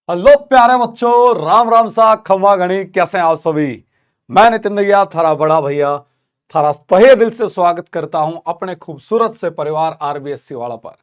Hello प्यारे बच्चों, राम राम सा खम्मा गणी। कैसे हैं आप सभी। मैं नितिन भैया, थारा बड़ा भैया, थारा तहे दिल से स्वागत करता हूं अपने खूबसूरत से परिवार आरबीएससी वाला पर।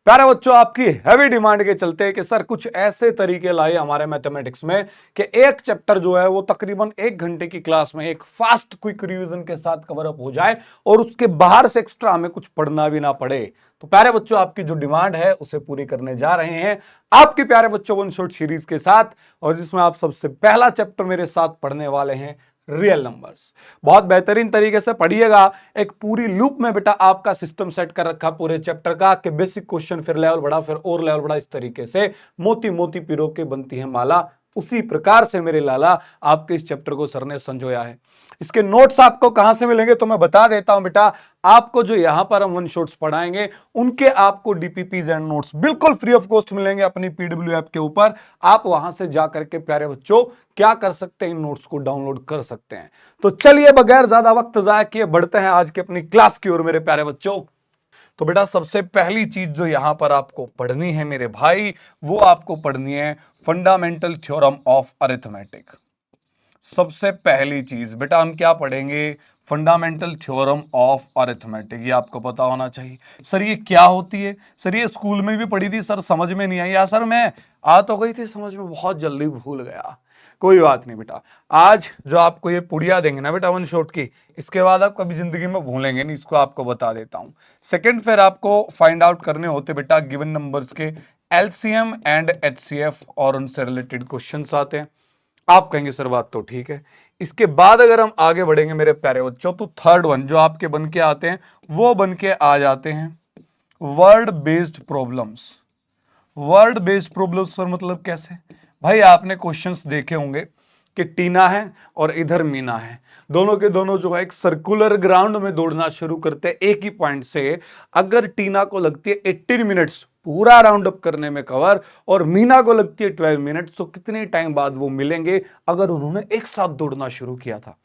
प्यारे बच्चों, आपकी हैवी डिमांड के चलते कि सर कुछ ऐसे तरीके लाए हमारे मैथमेटिक्स में कि एक चैप्टर जो है वो तकरीबन 1 घंटे की क्लास में एक फास्ट क्विक रिवीजन के साथ कवर अप हो जाए और उसके बाहर से एक्स्ट्रा हमें कुछ पढ़ना भी ना पड़े। तो प्यारे बच्चों, आपकी जो डिमांड है उसे पूरी करने जा रहे हैं आपके प्यारे बच्चों वन शॉट सीरीज के साथ, और जिसमें आप सबसे पहला चैप्टर मेरे साथ पढ़ने वाले हैं रियल नंबर्स। बहुत बेहतरीन तरीके से पढ़िएगा। एक पूरी लूप में बेटा आपका सिस्टम सेट कर रखा पूरे चैप्टर का कि बेसिक क्वेश्चन, फिर लेवल बढ़ा, फिर और लेवल बढ़ा, इस तरीके से मोती मोती पिरो के बनती है माला। उसी प्रकार से मेरे लाला आपके इस चैप्टर को सर ने संजोया है। इसके नोट्स आपको कहां से मिलेंगे तो मैं बता देता हूं बेटा। आपको जो यहां पर हम वन शॉट्स पढ़ाएंगे उनके आपको डीपीपीज एंड नोट्स बिल्कुल फ्री ऑफ कॉस्ट मिलेंगे अपनी पीडब्ल्यू ऐप के ऊपर। आप वहां से जाकर के प्यारे बच्चों क्या कर सकते हैं, इन नोट्स को डाउनलोड कर सकते हैं। तो चलिए बगैर ज्यादा वक्त जाया किए बढ़ते हैं आज की अपनी क्लास की ओर मेरे प्यारे बच्चों। तो बेटा सबसे पहली चीज जो यहां पर आपको पढ़नी है मेरे भाई, वो आपको पढ़नी है फंडामेंटल थ्योरम ऑफ अरिथमेटिक। सबसे पहली चीज बेटा हम क्या पढ़ेंगे, फंडामेंटल थ्योरम ऑफ अरिथमेटिक। ये आपको पता होना चाहिए। सर ये क्या होती है, सर ये स्कूल में भी पढ़ी थी सर, समझ में नहीं आई। या सर मैं आ तो गई थी समझ में, बहुत जल्दी भूल गया। कोई बात नहीं बेटा, आज जो आपको ये पुड़िया देंगे ना बेटा वन शॉट की, इसके बाद आप कभी जिंदगी में भूलेंगे नहीं, इसको आपको बता देता हूं। सेकंड फिर आपको फाइंड आउट करने होते बेटा गिवन नंबर्स के एलसीएम एंड एचसीएफ और उनसे रिलेटेड क्वेश्चंस आते हैं। आप कहेंगे सर बात तो ठीक है। इसके बाद अगर हम आगे बढ़ेंगे मेरे प्यारे बच्चों, तो थर्ड वन जो आपके बन के आते हैं वो बन के आ जाते हैं word based problems. Word based problems sir मतलब कैसे। भाई आपने क्वेश्चंस देखे होंगे कि टीना है और इधर मीना है, दोनों के दोनों जो है एक सर्कुलर ग्राउंड में दौड़ना शुरू करते हैं एक ही पॉइंट से। अगर टीना को लगती है 18 मिनट्स पूरा राउंड अप करने में कवर, और मीना को लगती है 12 मिनट्स, तो कितने टाइम बाद वो मिलेंगे अगर उन्होंने एक साथ दौड़ना शुरू किया था।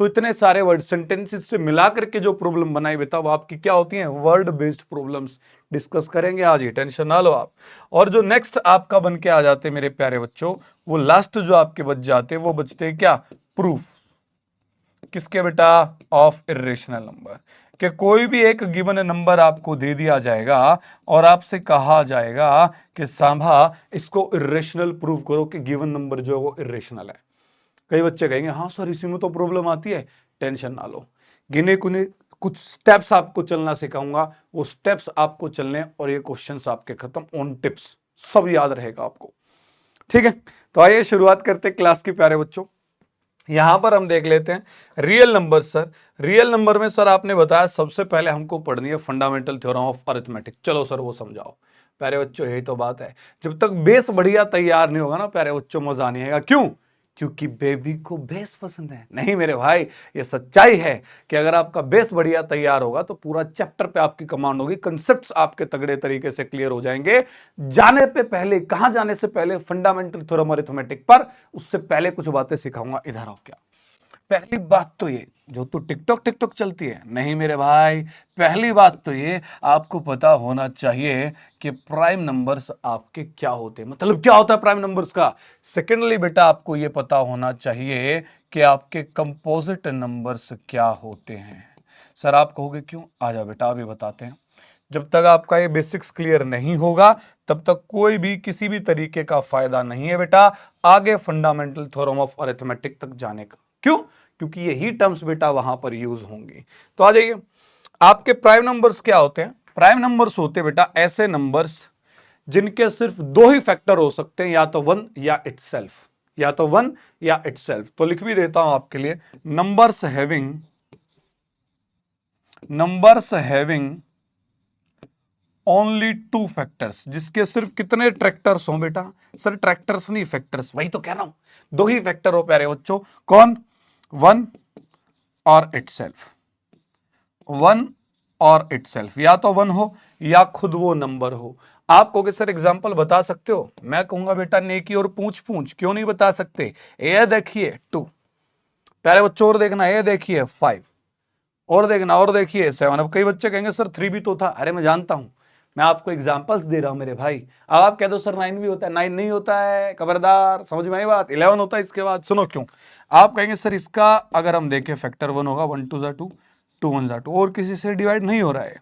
तो इतने सारे वर्ड सेंटेंसेस से मिला करके जो प्रॉब्लम बनाई बेटा वो आपकी क्या होती हैं, वर्ड बेस्ड प्रॉब्लम्स। डिस्कस करेंगे आज ही, टेंशन ना लो आप। और जो नेक्स्ट आपका बन के आ जाते हैं मेरे प्यारे बच्चों, वो लास्ट जो आपके बच जाते हैं वो बचते हैं क्या, प्रूफ। किसके बेटा, ऑफ इरेशनल नंबर। कि कोई भी एक गिवन नंबर आपको दे दिया जाएगा और आपसे कहा जाएगा कि सांभा इसको इरेशनल प्रूव करो कि गिवन नंबर जो है वो इरेशनल है। कई बच्चे कहेंगे हाँ सर इसी में तो प्रॉब्लम आती है। टेंशन ना लो, गिने कुने कुछ स्टेप्स आपको चलना सिखाऊंगा, वो स्टेप्स आपको चलने और ये क्वेश्चंस आपके खत्म ऑन टिप्स, सब याद रहेगा आपको। ठीक है, तो आइए शुरुआत करते हैं क्लास के प्यारे बच्चों। यहां पर हम देख लेते हैं real number. Sir real number में सर आपने बताया सबसे पहले हमको पढ़नी है फंडामेंटल थ्योरम ऑफ अरिथमेटिक। चलो सर वो समझाओ। प्यारे बच्चों यही तो बात है, जब तक बेस बढ़िया तैयार नहीं होगा ना प्यारे बच्चों मजा नहीं आएगा। क्यों, क्योंकि बेबी को बेस पसंद है। नहीं मेरे भाई, ये सच्चाई है कि अगर आपका बेस बढ़िया तैयार होगा तो पूरा चैप्टर पे आपकी कमांड होगी, कंसेप्ट्स आपके तगड़े तरीके से क्लियर हो जाएंगे। जाने पे पहले, कहां जाने से पहले, फंडामेंटल थ्योरम अरिथमेटिक पर। उससे पहले कुछ बातें सिखाऊंगा, इधर आओ। क्या पहली बात तो ये, जो तू टिकटॉक टिकटॉक चलती है, नहीं मेरे भाई, पहली बात तो ये आपको पता होना चाहिए कि प्राइम नंबर्स आपके क्या होते हैं, मतलब क्या होता है प्राइम नंबर्स का। सेकेंडली बेटा आपको ये पता होना चाहिए कि आपके कंपोजिट नंबर्स क्या होते हैं। सर आप कहोगे क्यों, आ जाओ बेटा अभी बताते हैं। जब तक आपका ये बेसिक्स क्लियर नहीं होगा तब तक कोई भी किसी भी तरीके का फायदा नहीं है बेटा आगे फंडामेंटल थ्योरम ऑफ अरिथमेटिक तक जाने का। क्यों, क्योंकि यही टर्म्स बेटा वहां पर यूज होंगी। तो आ जाइए, आपके प्राइम नंबर्स क्या होते हैं। प्राइम नंबर्स होते हैं बेटा ऐसे नंबर्स जिनके सिर्फ दो ही फैक्टर हो सकते हैं, या तो वन या इटसेल्फ, या तो वन या इटसेल्फ। तो लिख भी देता हूं आपके लिए, numbers having only two factors, जिसके सिर्फ कितने ट्रैक्टर्स हो बेटा, सर ट्रैक्टर्स नहीं फैक्टर्स, वही तो कह रहा हूं, दो ही फैक्टर हो प्यारे बच्चों। कौन, वन और इटसेल्फ। वन और इटसेल्फ, या तो वन हो या खुद वो नंबर हो। आप कहोगे सर एग्जांपल बता सकते हो, मैं कहूंगा बेटा नेकी और पूछ पूछ, क्यों नहीं बता सकते। ये देखिए 2, प्यारे बच्चों और देखना, ये देखिए 5, और देखना, और देखिए 7। अब कई बच्चे कहेंगे सर 3 भी तो था, अरे मैं जानता हूं, मैं आपको एग्जांपल्स दे रहा हूं मेरे भाई। अब आप कह दो सर 9 भी होता है, 9 नहीं होता है, खबरदार, समझ में आई बात। 11 होता है इसके बाद। सुनो क्यों। आप कहेंगे सर इसका अगर हम देखें फैक्टर 1 होगा, 1 2 जा 2, 2 1 जा 2, और किसी से डिवाइड नहीं हो रहा है।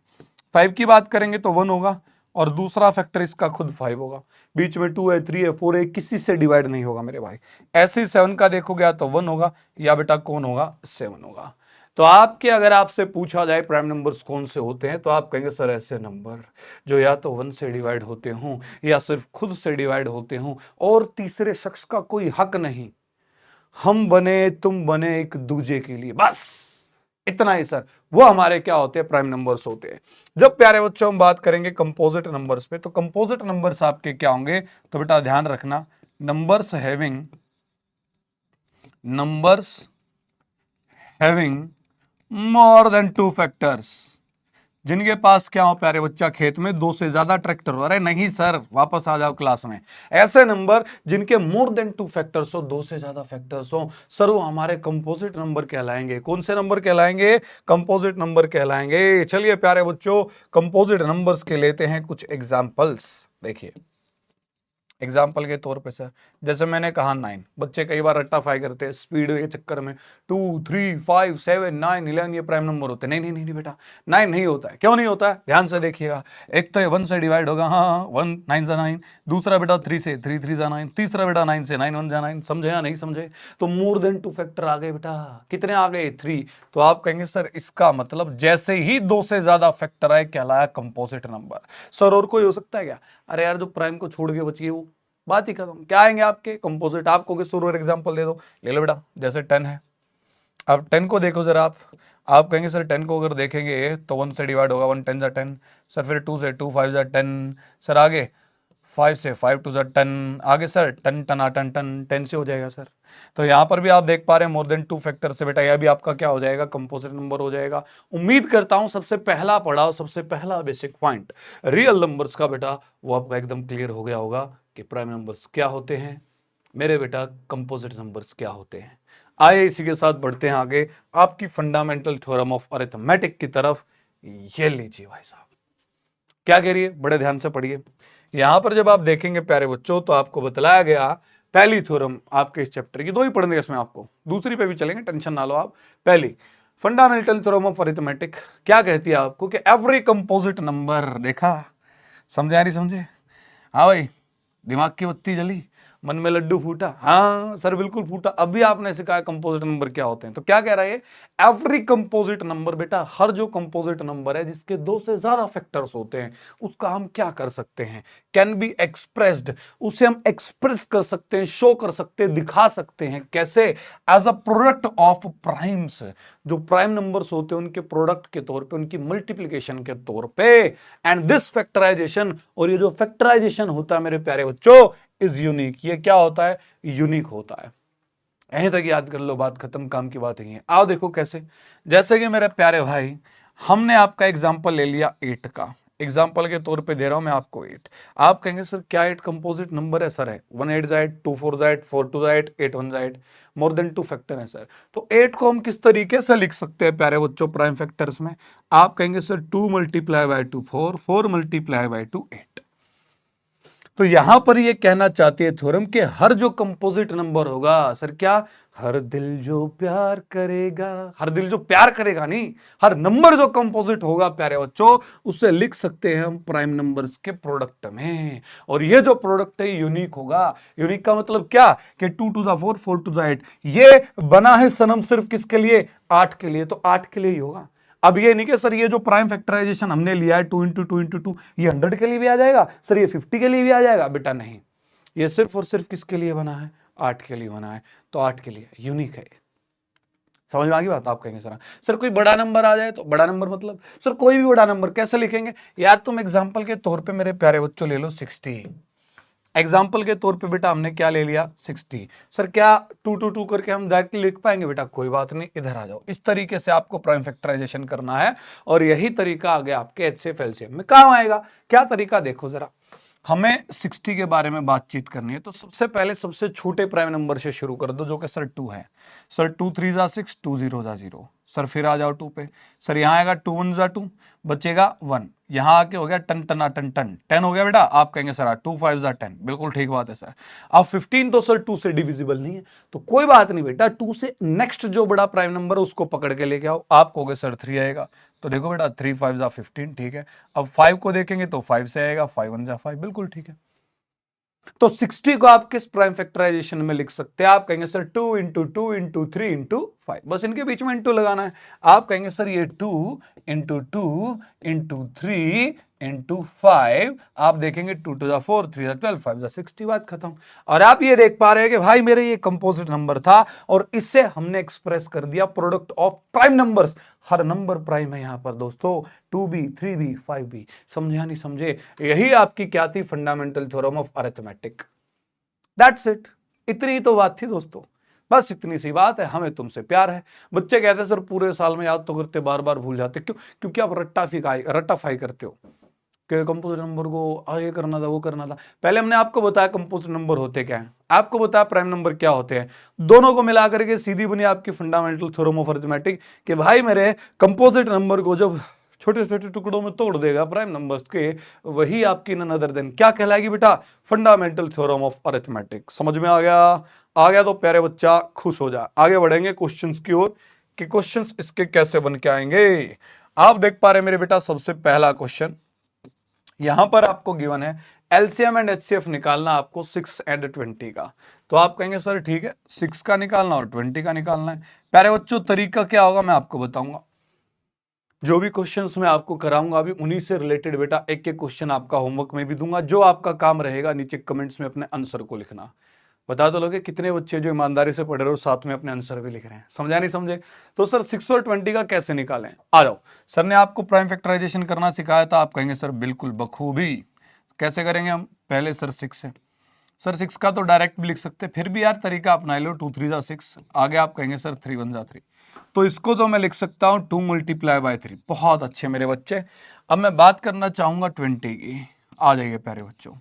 5 की बात करेंगे तो 1 होगा, और दूसरा फैक्टर इसका खुद 5 होगा, बीच में 2 है, 3 है, 4 है, किसी से डिवाइड नहीं होगा मेरे भाई। ऐसे ही 7 का देखोगे तो 1 होगा, या बेटा कौन होगा, 7 होगा। तो आपके अगर आपसे पूछा जाए प्राइम नंबर्स कौन से होते हैं, तो आप कहेंगे सर ऐसे नंबर जो या तो 1 से डिवाइड होते हों, या सिर्फ खुद से डिवाइड होते हों, और तीसरे शख्स का कोई हक नहीं, हम बने तुम बने एक दूजे के लिए, बस इतना ही सर, वो हमारे क्या होते हैं, प्राइम नंबर्स होते हैं। जब प्यारे बच्चों हम बात करेंगे कंपोजिट नंबर्स पे, तो कंपोजिट नंबर्स आपके क्या होंगे, तो बेटा ध्यान रखना, numbers having more than 2 factors, जिनके पास क्या हो प्यारे बच्चा, खेत में 2 से ज्यादा ट्रैक्टर हो। अरे नहीं सर, वापस आ जाओ क्लास में। ऐसे नंबर जिनके मोर देन 2 फैक्टर्स हो, 2 से ज्यादा फैक्टर्स हो, सर वो हमारे कंपोजिट नंबर कहलाएंगे। कौन से नंबर कहलाएंगे, कंपोजिट नंबर कहलाएंगे। चलिए प्यारे बच्चों, कंपोजिट नंबर्स के लेते हैं कुछ एग्जांपल्स। देखिए एग्जाम्पल के तौर पे सर, जैसे मैंने कहा 9, बच्चे कई बार रट्टाफाई करते हैं स्पीड के चक्कर में, 2 3 5 7 9 11 ये प्राइम नंबर होते हैं। नहीं नहीं नहीं नहीं बेटा, 9 नहीं होता है। क्यों नहीं होता है, ध्यान से देखिएगा। एक तो 1 से डिवाइड होगा, हाँ 1 9 जा 9, दूसरा बेटा 3 से 3 3 जा 9, तीसरा बेटा 9 से 9 1 जा 9। समझे या नहीं समझे, तो मोर देन 2 फैक्टर आ गए बेटा। कितने आ गए, 3। तो आप कहेंगे सर इसका मतलब जैसे ही 2 से ज्यादा फैक्टर आए कहलाया कंपोजिट नंबर। सर और कोई हो सकता है क्या, अरे यार जो प्राइम को छोड़ के बच गए वो, बात ही खत्म। क्या आएंगे आपके कंपोजिट, आपको किस और एग्जांपल दे दो, ले लो बेटा, जैसे 10 है। अब 10 को देखो जरा आप कहेंगे सर 10 को अगर देखेंगे तो 1 से डिवाइड होगा, 1 10 जा 10, सर फिर 2 से 2 5 जा 10, सर आगे 5 से 5 2 जा 10, आगे सर 10 10 10 10 10 से हो जाएगा सर। तो यहाँ पर भी आप देख पा रहे हैं मोर देन 2 फैक्टर से बेटा, यह भी आपका क्या हो जाएगा, कंपोजिट नंबर हो जाएगा। उम्मीद करता हूं सबसे पहला पढ़ाओ, सबसे पहला बेसिक पॉइंट रियल नंबर्स का बेटा वो आपका एकदम क्लियर हो गया होगा कि प्राइम नंबर्स क्या होते हैं मेरे बेटा, कंपोजिट नंबर्स क्या होते हैं। आइए इसी के साथ बढ़ते हैं आगे आपकी फंडामेंटल थ्योरम ऑफ अरिथमेटिक की तरफ। ये लीजिए भाई साहब, क्या कह रही है, बड़े ध्यान से पढ़िए। यहां पर जब आप देखेंगे प्यारे बच्चों, तो आपको बतलाया गया पहली थ्योरम आपके इस चैप्टर की, 2 ही पढ़ने इसमें आपको, दूसरी पे भी चलेंगे, टेंशन ना लो आप। पहली फंडामेंटल थ्योरम ऑफ अरिथमेटिक क्या कहती है आपको, कि एवरी कंपोजिट नंबर, देखा समझे, आ रही समझे, हाँ भाई दिमाग की बत्ती जली, मन में लड्डू फूटा, हाँ सर बिल्कुल फूटा। अभी आपने सिखाया कंपोजिट नंबर क्या होते हैं, तो क्या कह रहा है, एवरी कंपोजिट नंबर बेटा, हर जो कंपोजिट नंबर है जिसके 2 से ज्यादा फैक्टर्स होते हैं, उसका हम क्या कर सकते हैं, कैन बी एक्सप्रेस्ड, उसे हम एक्सप्रेस कर सकते हैं, शो कर सकते हैं, दिखा सकते हैं। कैसे, as a product of primes, जो प्राइम नंबर्स होते हैं उनके प्रोडक्ट के तौर पे, उनकी मल्टीप्लीकेशन के तौर पे। एंड दिस फैक्टराइजेशन, और ये जो फैक्टराइजेशन होता है मेरे प्यारे बच्चों, इज यूनिक, ये क्या होता है, यूनिक होता है। यहीं तक याद कर लो, बात खत्म, काम की बात यही है। आओ देखो कैसे, जैसे कि मेरे प्यारे भाई हमने आपका एग्जाम्पल ले लिया 8 का, एग्जाम्पल के तौर पे दे रहा हूं मैं आपको 8। आप कहेंगे सर क्या 8 कंपोजिट नंबर है, सर है, 1 8 जा 8, 2 4 जा 8, 4 2 जा 8, 8 1 जा 8, मोर देन 2 फैक्टर है सर। तो 8 को हम किस तरीके से लिख सकते हैं प्यारे बच्चों प्राइम फैक्टर्स में, आप कहेंगे sir 2 multiply by 2 4, 4 multiply by 2 8। तो यहां पर ये कहना चाहती है थ्योरम कि हर जो कंपोजिट नंबर होगा, सर क्या, हर दिल जो प्यार करेगा, हर दिल जो प्यार करेगा नहीं, हर नंबर जो कंपोजिट होगा प्यारे बच्चों, उससे लिख सकते हैं हम प्राइम नंबर्स के प्रोडक्ट में। और ये जो प्रोडक्ट है यूनिक होगा। यूनिक का मतलब क्या, कि 2 2 जा 4, 4 2 जा 8, ये बना है सनम सिर्फ किसके लिए, 8 के लिए, तो 8 के लिए ही होगा। अब ये नहीं कि सर ये जो प्राइम फैक्टराइजेशन हमने लिया है 2 इंटू 2 इंटू 2, ये 100 के लिए भी आ जाएगा, सर ये 50 के लिए भी आ जाएगा, बेटा नहीं, ये सिर्फ और सिर्फ किसके लिए बना है, 8 के लिए बना है। तो 8 के लिए यूनिक है। समझ में आ गई बात। आप कहेंगे सर कोई बड़ा नंबर आ जाए, तो बड़ा नंबर मतलब सर कोई भी बड़ा नंबर कैसे लिखेंगे, यार तुम एग्जाम्पल के तौर पर मेरे प्यारे बच्चों ले लो 60। एग्जाम्पल के तौर पे बेटा हमने क्या ले लिया, 60। सर क्या 2 2 2 करके हम डायरेक्टली लिख पाएंगे, बेटा कोई बात नहीं, इधर आ जाओ। इस तरीके से आपको प्राइम फैक्टराइजेशन करना है, और यही तरीका आ गया आपके एचसीएफ एलसीएम में काम आएगा। क्या तरीका देखो जरा, हमें 60 के बारे में बातचीत करनी है, तो सबसे पहले सबसे छोटे प्राइम नंबर से शुरू कर दो, जो कि सर 2 है। सर 2 3 जा 6, 2 0 जा 0, सर फिर आ जाओ 2 पे, सर यहाँ आएगा 2 1 जा 2, बचेगा 1, यहाँ आके हो गया टन टना टन टन 10 हो गया बेटा। आप कहेंगे सर 2 5 जा 10, बिल्कुल ठीक बात है सर। अब 15 तो सर 2 से डिविजिबल नहीं है, तो कोई बात नहीं बेटा, 2 से नेक्स्ट जो बड़ा प्राइम नंबर है उसको पकड़ के लेके आओ। आप कहोगे सर 3 आएगा, तो देखो बेटा 3 5 जा 15, ठीक है। अब 5 को देखेंगे तो 5 से आएगा, 5 1 जा 5, बिल्कुल ठीक है। तो 60 को आप किस प्राइम फैक्टराइजेशन में लिख सकते हैं? आप कहेंगे सर 2 इंटू 2 इंटू 3 इंटू 5, बस इनके बीच में इंटू लगाना है। आप कहेंगे सर ये 2 इंटू 2 इंटू 3 इंटू 5, आप देखेंगे 2 टू 4 3 12 5 60, बात खत्म। और आप ये देख पा रहे हैं कि भाई मेरे ये कंपोजिट नंबर था और इससे हमने एक्सप्रेस कर दिया product of prime numbers. Her number prime है यहां पर दोस्तों, 2b 3b 5b। समझे या नहीं समझे? यही आपकी क्या थी? Fundamental theorem of arithmetic. That's it, इतनी तो बात थी दोस्तों, बस इतनी सी बात है। हमें तुमसे प्यार है। बच्चे कहते हैं सर पूरे साल में याद तो करते, बार बार भूल जाते, क्यों? क्योंकि आप रट्टाफाई करते हो कि कंपोजिट नंबर को ये करना था, वो करना था। पहले हमने आपको बताया कंपोजिट नंबर होते क्या है, आपको बताया प्राइम नंबर क्या होते हैं। दोनों को मिला करके सीधी बनी आपकी फंडामेंटल थ्योरम ऑफ अरिथमेटिक कि भाई मेरे कंपोजिट नंबर को जब छोटे छोटे टुकड़ों में तोड़ देगा प्राइम नंबर्स के, वही आपकी नन अदर देन क्या कहलाएगी बेटा? Fundamental theorem of arithmetic. समझ में आ गया? आ गया तो प्यारे बच्चा खुश हो जा। आगे बढ़ेंगे क्वेश्चंस की ओर कि क्वेश्चंस इसके कैसे बन के आएंगे। आप देख पा रहे मेरे बेटा, सबसे पहला क्वेश्चन यहां पर आपको गिवन है एलसीएम एंड एचसीएफ निकालना आपको 6 एंड 20 का। तो आप कहेंगे सर ठीक है 6 का निकालना और 20 का निकालना है। प्यारे बच्चों तरीका क्या होगा मैं आपको बताऊंगा। जो भी क्वेश्चंस मैं आपको कराऊंगा अभी उन्हीं से रिलेटेड बेटा एक एक क्वेश्चन आपका होमवर्क में भी दूंगा। जो आपका काम रहेगा नीचे कमेंट्स में अपने आंसर को लिखना। बता दो लोगे कितने बच्चे जो ईमानदारी से पढ़ रहे हो साथ में अपने आंसर भी लिख रहे हैं। समझा नहीं समझे? तो सर 6 और 20 का कैसे निकालें? आ जाओ, सर ने आपको प्राइम फैक्टराइजेशन करना सिखाया था। आप कहेंगे सर बिल्कुल बखूबी। कैसे करेंगे हम? पहले सर 6 है, सर 6 का तो डायरेक्ट भी लिख सकते हैं, फिर भी यार तरीका अपना लो। 2 3 जा 6, आगे आप कहेंगे सर 3 1 जा 3, तो इसको तो मैं लिख सकता हूं 2 मल्टीप्लाई बाय 3। बहुत अच्छे मेरे बच्चे। अब मैं बात करना चाहूंगा 20 की। आ जाइए प्यारे बच्चों।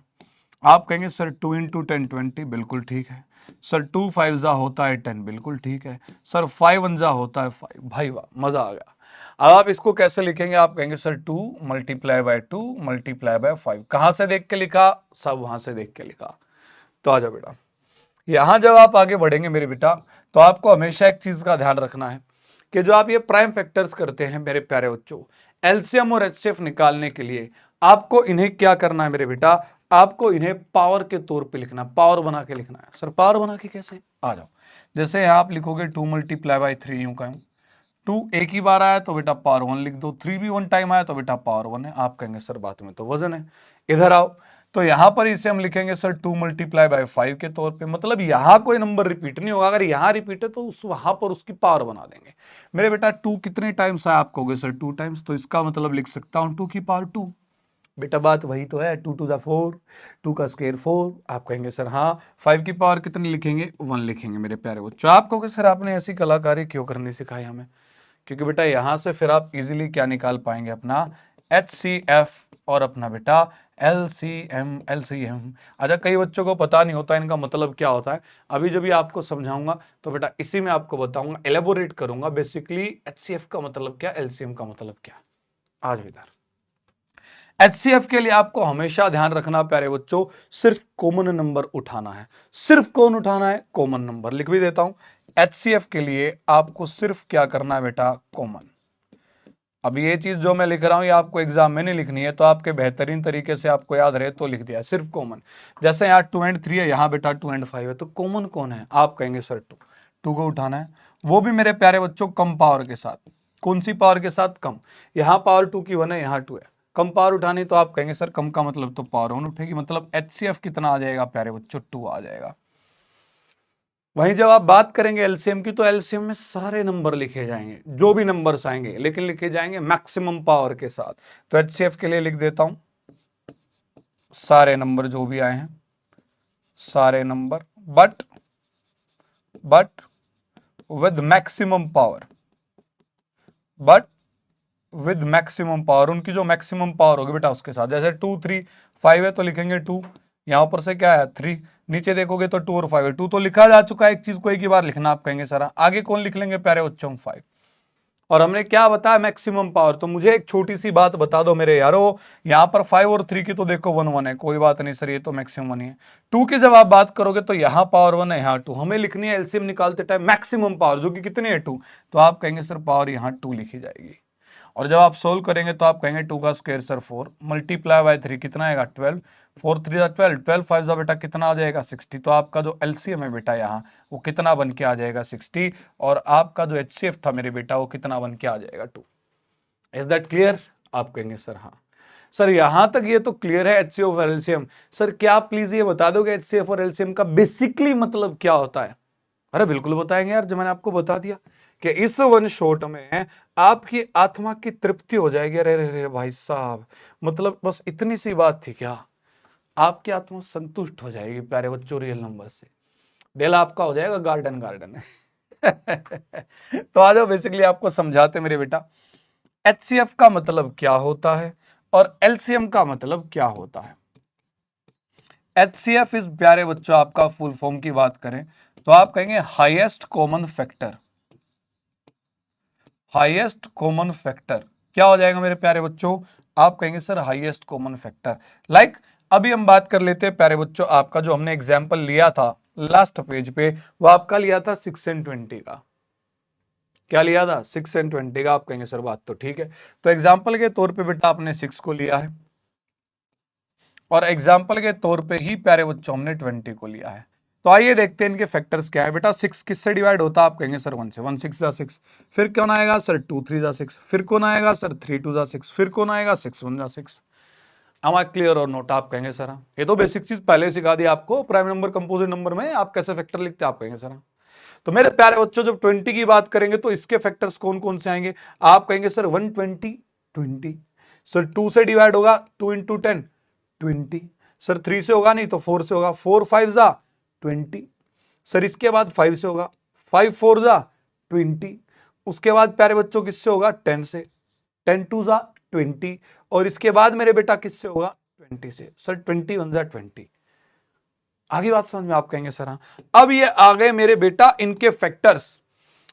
आप कहेंगे सर 2 इंटू 10 20, बिल्कुल ठीक है। सर 2 5 जा होता है 10, बिल्कुल ठीक है। सर 5 1 जा होता है 5, भाई वाह मजा आ गया। अब आप इसको कैसे लिखेंगे? आप कहेंगे sir 2 multiply by 2 multiply by 5। कहां से देख के लिखा? सब वहां से देख के लिखा। तो आ जाओ बेटा, यहां जब आप आगे बढ़ेंगे मेरे बेटा, तो आपको हमेशा एक चीज का ध्यान रखना है कि जो आप ये प्राइम फैक्टर्स करते हैं मेरे प्यारे बच्चों, एलसीएम और एचसीएफ निकालने के लिए आपको इन्हें क्या करना है मेरे बेटा? आपको इन्हें पावर के तौर पे लिखना, पावर बना के लिखना है। सर पावर बना के कैसे? आ जाओ, जैसे यहां आप लिखोगे 2 मल्टीप्लाई बाय 3, यूं का 2 एक ही बार आया तो बेटा पावर 1 लिख दो, 3 भी 1 टाइम आया तो बेटा पावर 1 है। आप कहेंगे सर बात में तो वजन है। इधर आओ, तो यहां पर इसे हम लिखेंगे सर 2 मल्टीप्लाई बाय 5 के तौर पे, मतलब यहां कोई नंबर रिपीट नहीं होगा। अगर यहां रिपीट है तो उस वहां पर उसकी पावर बना देंगे। मेरे बेटा 2 कितने टाइम्स आया? आप कहोगे सर 2 टाइम्स, तो इसका मतलब लिख सकता हूं 2 की पावर 2। बेटा बात वही तो है, 2 2 जा 4, 2 का स्क्वायर 4। आप कहेंगे सर हाँ। 5 की पावर कितनी लिखेंगे? 1 लिखेंगे मेरे प्यारे बच्चों। आप कहोगे सर आपने ऐसी कलाकारी क्यों करनी सिखाई हमें? क्योंकि बेटा यहां से फिर आप इजीली क्या निकाल पाएंगे? अपना HCF और अपना बेटा LCM। अच्छा कई बच्चों को पता नहीं होता इनका मतलब क्या होता है। अभी जब भी आपको समझाऊंगा तो बेटा इसी में आपको बताऊंगा, एलेबोरेट करूंगा बेसिकली HCF का मतलब क्या, LCM का मतलब क्या। आज इधर HCF के लिए आपको हमेशा ध्यान रखना प्यारे बच्चों, सिर्फ कॉमन नंबर उठाना है। सिर्फ कौन उठाना है? Common number. लिख भी देता हूं, HCF के लिए आपको सिर्फ क्या करना है बेटा? कॉमन। अब ये चीज जो मैं लिख रहा हूं ये आपको एग्जाम में नहीं लिखनी है, तो आपके बेहतरीन तरीके से आपको याद रहे तो लिख दिया सिर्फ कॉमन। जैसे यहाँ 2 एंड 3 है, यहाँ बेटा 2 एंड 5 है, तो कॉमन कौन है? आप कहेंगे सर 2। 2 को उठाना है, वो भी मेरे प्यारे बच्चों कम पावर के साथ। कौन सी पावर के साथ? कम। यहाँ पावर 2 की 1 है, यहाँ 2 है, कम पावर उठानी, तो आप कहेंगे सर कम का मतलब तो पावर 1 उठेगी, मतलब HCF कितना आ जाएगा प्यारे बच्चों? 2 आ जाएगा। वहीं जब आप बात करेंगे एलसीएम की, तो एलसीएम में सारे नंबर लिखे जाएंगे, जो भी नंबर्स आएंगे, लेकिन लिखे जाएंगे मैक्सिमम पावर के साथ। तो एचसीएफ के लिए लिख देता हूं सारे नंबर जो भी आए हैं, सारे number, but with maximum power, but with maximum power. उनकी जो मैक्सिमम पावर होगी बेटा उसके साथ। जैसे 2 3 5 है तो लिखेंगे 2, यहां ऊपर से क्या है 3, नीचे देखोगे तो 2 और 5 है। 2 तो लिखा जा चुका है, एक चीज को एक ही बार लिखना। आप कहेंगे सर आगे कौन लिख लेंगे प्यारे बच्चों? 5। और हमने क्या बताया, मैक्सिमम पावर। तो मुझे एक छोटी सी बात बता दो मेरे यारो, यहाँ पर 5 और 3 की तो देखो 1 1 है, कोई बात नहीं सर, ये तो मैक्सिमम 1 ही है। 2 की जब आप बात करोगे तो यहाँ पावर 1 है, यहाँ 2। हमें लिखनी है एलसीएम निकालते टाइम मैक्सिमम पावर, जो कि कितनी है 2। तो आप कहेंगे सर पावर यहाँ 2 लिखी जाएगी। और जब आप सोल्व करेंगे तो आप कहेंगे 2 का स्क्वायर सर 4 मल्टीप्लाई बाय 3 कितना आएगा 12, 4 3 जा 12, 12 5 जा बेटा कितना आ जाएगा 60। तो आपका जो एलसीएम है बेटा यहाँ वो कितना बन के आ जाएगा 60, और आपका जो एचसीएफ था मेरे बेटा वो कितना बन के आ जाएगा 2। Is that clear? आप कहेंगे सर हाँ। सर यहां तक ये तो क्लियर है एचसीएफ और एलसीएम। सर क्या आप प्लीज ये बता दोगे एचसीएफ और एलसीएम का बेसिकली मतलब क्या होता है? अरे बिल्कुल बताएंगे यार, जो मैंने आपको बता दिया कि इस वन शॉट में आपकी आत्मा की तृप्ति हो जाएगी। अरे अरे भाई साहब, मतलब बस इतनी सी बात थी क्या? आपकी आत्मा संतुष्ट हो जाएगी प्यारे बच्चों रियल नंबर से, दिल आपका हो जाएगा गार्डन गार्डन। तो आ जाओ बेसिकली आपको समझाते मेरे बेटा एचसीएफ का मतलब क्या होता है और एलसीएम का मतलब क्या होता है। एचसीएफ इस प्यारे बच्चों आपका फुल फॉर्म की बात करें तो आप कहेंगे highest common factor. Highest common factor क्या हो जाएगा मेरे प्यारे बच्चों? आप कहेंगे sir highest common factor. Like अभी हम बात कर लेते हैं प्यारे बच्चों, आपका जो हमने एग्जांपल लिया था लास्ट पेज पे, वो आपका लिया था 6 and 20 का। क्या लिया था? 6 and 20 का। आप कहेंगे सर बात तो ठीक है। तो एग्जाम्पल के तौर पे बेटा आपने 6 को लिया है, और एग्जाम्पल के तौर पे ही प्यारे बच्चों हमने 20 को लिया है। तो आइए देखते हैं इनके फैक्टर्स क्या है। बेटा 6 किससे डिवाइड होता है? आप कहेंगे सर 1 से। 1 6 जा 6, फिर कौन आएगा सर 2 3 जा 6, फिर कौन आएगा सर 3 2 जा 6, फिर कौन आएगा 6 1 जा 6। am I क्लियर और नोट? आप कहेंगे सर हाँ। ये तो बेसिक चीज पहले सिखा दी आपको, प्राइम नंबर कंपोजिट नंबर में आप कैसे फैक्टर लिखते हैं। आप कहेंगे सर हाँ। तो मेरे प्यारे बच्चों जब 20 की बात करेंगे तो इसके फैक्टर्स कौन कौन से आएंगे? आप कहेंगे सर 120 20, सर 2 से डिवाइड होगा 2 इंटू 10 20, सर 3 से होगा नहीं तो 4 से होगा 4 5 जा 20, सर इसके बाद 5 से होगा 5 4 जा 20, उसके बाद प्यारे बच्चों किससे होगा 10 से, 10 2 जा 20, और इसके बाद मेरे बेटा किससे होगा 20 से, सर 21 जा 20। आगे बात समझ में? आप कहेंगे सर हाँ। अब ये आ गए मेरे बेटा इनके फैक्टर्स,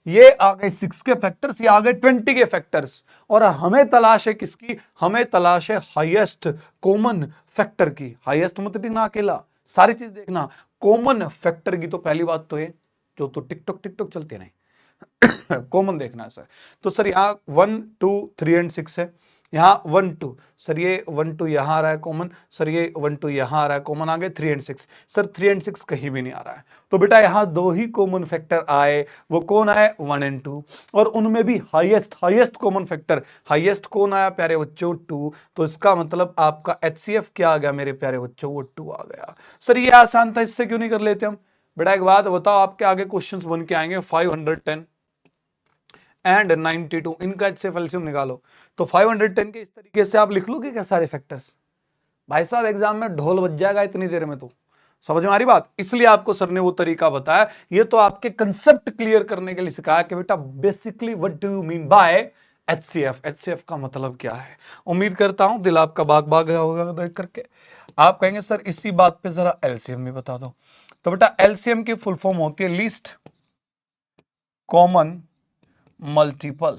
ये आ गए 6 के फैक्टर्स, ये आ गए 20 के फैक्टर्स, और हमें तलाश है किसकी? हमें तलाश है हाईएस्ट कॉमन फैक्टर की। हाईएस्ट मत देखना अकेला, सारी चीज देखना, कॉमन फैक्टर की। तो पहली बात तो ये जो तो टिकटॉक टिकटॉक चलती है नहीं, कॉमन देखना है सर। तो सर यहाँ 1 2 3 एंड 6 है, यहाँ 1 2, सर ये 1 2 यहाँ आ रहा है कॉमन, सर ये 1 2 यहाँ आ रहा है कॉमन, आ गए 3 एंड 6, सर 3 एंड 6 कहीं भी नहीं आ रहा है। तो बेटा यहाँ दो ही कॉमन फैक्टर आए, वो कौन आए? 1 and 2, और उनमें भी हाईएस्ट कॉमन फैक्टर, हाईएस्ट कौन आया प्यारे बच्चों? 2। तो इसका मतलब आपका एचसीएफ क्या आ गया मेरे प्यारे बच्चों? वो 2 आ गया। सर ये आसान था, इससे क्यों नहीं कर लेते हम? बेटा एक बात बताओ, आपके आगे क्वेश्चंस बन के आएंगे 510 एंड 92, इनका एचसीएफ एलसीएम निकालो। तो 510 के इस तरीके से आप लिख लोगे क्या सारे फैक्टर्स? भाई साहब एग्जाम में ढोल बज जाएगा इतनी देर में। तो समझ में आ रही बात? इसलिए आपको सर ने वो तरीका बताया, ये तो आपके कंसेप्ट क्लियर करने के लिए सिखाया कि बेटा basically what do you mean by HCF, HCF का मतलब क्या है। उम्मीद करता हूं दिल आपका बाग बाग गया होगा देख करके। आप कहेंगे सर इसी बात पे जरा एलसीएम भी बता दो। तो बेटा एलसीएम की फुल फॉर्म होती है लीस्ट कॉमन मल्टीपल।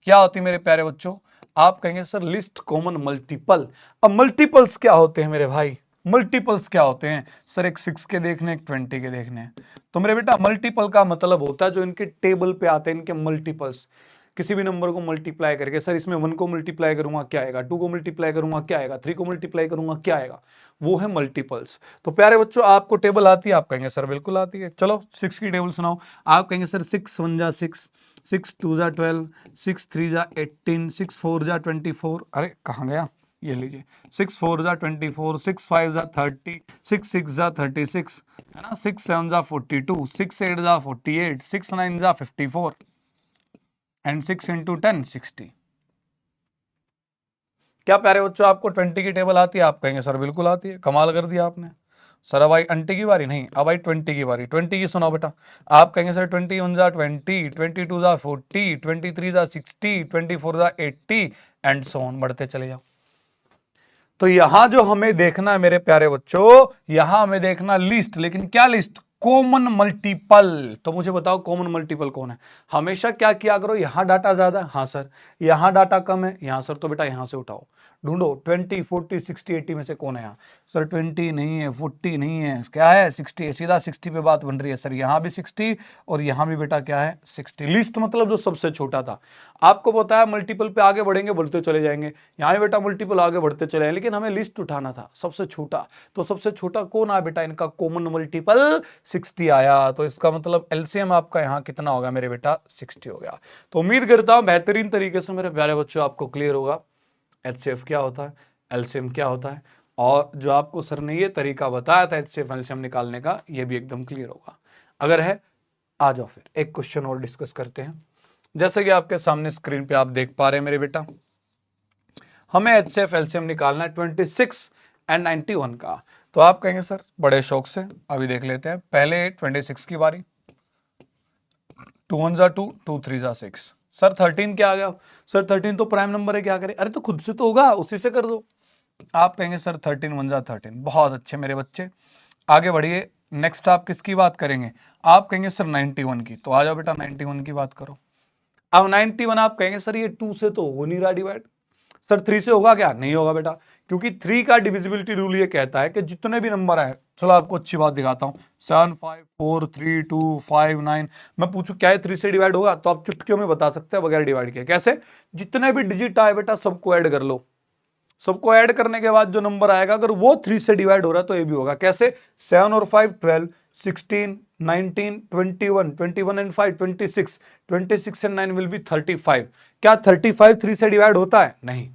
क्या होती है मेरे प्यारे बच्चों? आप कहेंगे सर लिस्ट कॉमन मल्टीपल। अब मल्टीपल्स क्या होते हैं मेरे भाई? मल्टीपल्स क्या होते हैं? सर एक 6 के देखने, एक 20 के देखने। तो मेरे बेटा मल्टीपल का मतलब होता है जो इनके टेबल पे आते हैं, इनके मल्टीपल्स। किसी भी नंबर को मल्टीप्लाई करके, सर इसमें 1 को मल्टीप्लाई करूंगा क्या आएगा, 2 को मल्टीप्लाई करूंगा क्या आएगा, 3 को मल्टीप्लाई करूंगा क्या आएगा, वो है मल्टीपल्स। तो प्यारे बच्चों आपको टेबल आती है? आप कहेंगे सर बिल्कुल आती है। चलो 6 की टेबल सुनाओ। आप कहेंगे सर 6 1 जा 6, 6 2 जा 12, 6 3 जा 18, 6 4 जा 24। अरे कहाँ गया? ये लीजिए 6 4 जा 24, 6 5 जा 30, 6 6 जा 36, है ना, 6 7 जा 42, 6 8 जा 48, 6 9 जा 54, एंड 6 into 10 60। क्या प्यारे बच्चों आपको 20 की टेबल आती है? आप कहेंगे सर बिल्कुल आती है। कमाल कर दिया आपने। सर अब आई आंटी की बारी? नहीं, अब आई 20 की बारी। 20 की सुनाओ बेटा। आप कहेंगे सर 21 जा 20, 22 जा 40, 23 जा 60, 24 जा 80 एंड सो ऑन, बढ़ते चले जाओ। तो यहां जो हमें देखना है मेरे प्यारे बच्चों, यहां हमें देखना लिस्ट, लेकिन क्या लिस्ट? Common multiple. तो मुझे बताओ कॉमन मल्टीपल कौन है। हमेशा क्या किया करो, यहां डाटा ज्यादा है, हाँ सर, यहां डाटा कम है, यहां सर, तो बेटा यहां से उठाओ, ढूंढो 20 40 60 80 में से कौन है यहाँ। सर 20 नहीं है, 40 नहीं है, क्या है 60, सीधा 60 पे बात बन रही है सर, यहाँ भी 60 और यहाँ भी बेटा क्या है 60, लिस्ट मतलब जो सबसे छोटा था। आपको पता है मल्टीपल पे आगे बढ़ेंगे बढ़ते चले जाएंगे, यहाँ बेटा मल्टीपल आगे बढ़ते चले जाएंगे, लेकिन हमें लिस्ट उठाना था सबसे छोटा। तो सबसे छोटा कौन आया बेटा, इनका कॉमन मल्टीपल 60 आया। तो इसका मतलब एलसीएम आपका यहाँ कितना होगा मेरे बेटा, 60 हो गया। तो उम्मीद करता हूं बेहतरीन तरीके से मेरे प्यारे बच्चों आपको क्लियर होगा एचसीएफ क्या होता है, एलसीएम क्या होता है, और जो आपको सर ने ये तरीका बताया था एचसीएफ एलसीएम निकालने का, ये भी एकदम क्लियर होगा। अगर है आ जाओ फिर एक क्वेश्चन और डिस्कस करते हैं। जैसे कि आपके सामने स्क्रीन पे आप देख पा रहे हैं मेरे बेटा, हमें एचसीएफ एलसीएम निकालना है 26 एंड 91 का। तो आप कहेंगे सर बड़े शौक से, अभी देख लेते हैं। पहले 26 की बारी, 2 1 जा 2, 2 3 जा 6। सर 13 क्या आ गया, सर 13 तो प्राइम नंबर है, क्या करें, अरे तो खुद से तो होगा, उसी से कर दो। आप कहेंगे सर 13 1 जा 13, बहुत अच्छे मेरे बच्चे, आगे बढ़िए। नेक्स्ट आप किसकी बात करेंगे, आप कहेंगे सर 91 की। तो आ जाओ बेटा 91 की बात करो। अब 91 आप कहेंगे सर ये 2 से तो हो नहीं रहा डिवाइड, सर 3 से होगा क्या, नहीं होगा बेटा, क्योंकि 3 का डिविजिबिलिटी रूल ये कहता है कि जितने भी नंबर आए, चलो आपको अच्छी बात दिखाता हूं, 7 5 4 3 2 5 9, मैं पूछूं क्या है 3 से डिवाइड होगा, तो आप चुटकियों में बता सकते हैं बगैर डिवाइड किए। कैसे, जितने भी डिजिट आए बेटा सबको ऐड कर लो, सबको ऐड करने के बाद जो नंबर आएगा अगर वो 3 से डिवाइड हो रहा है तो ये भी होगा। कैसे, 7 और 5 12, 16 19 21, 21 एंड 5 26, 26 एंड 9 विल बी 35। क्या 35 3 से डिवाइड होता है, नहीं,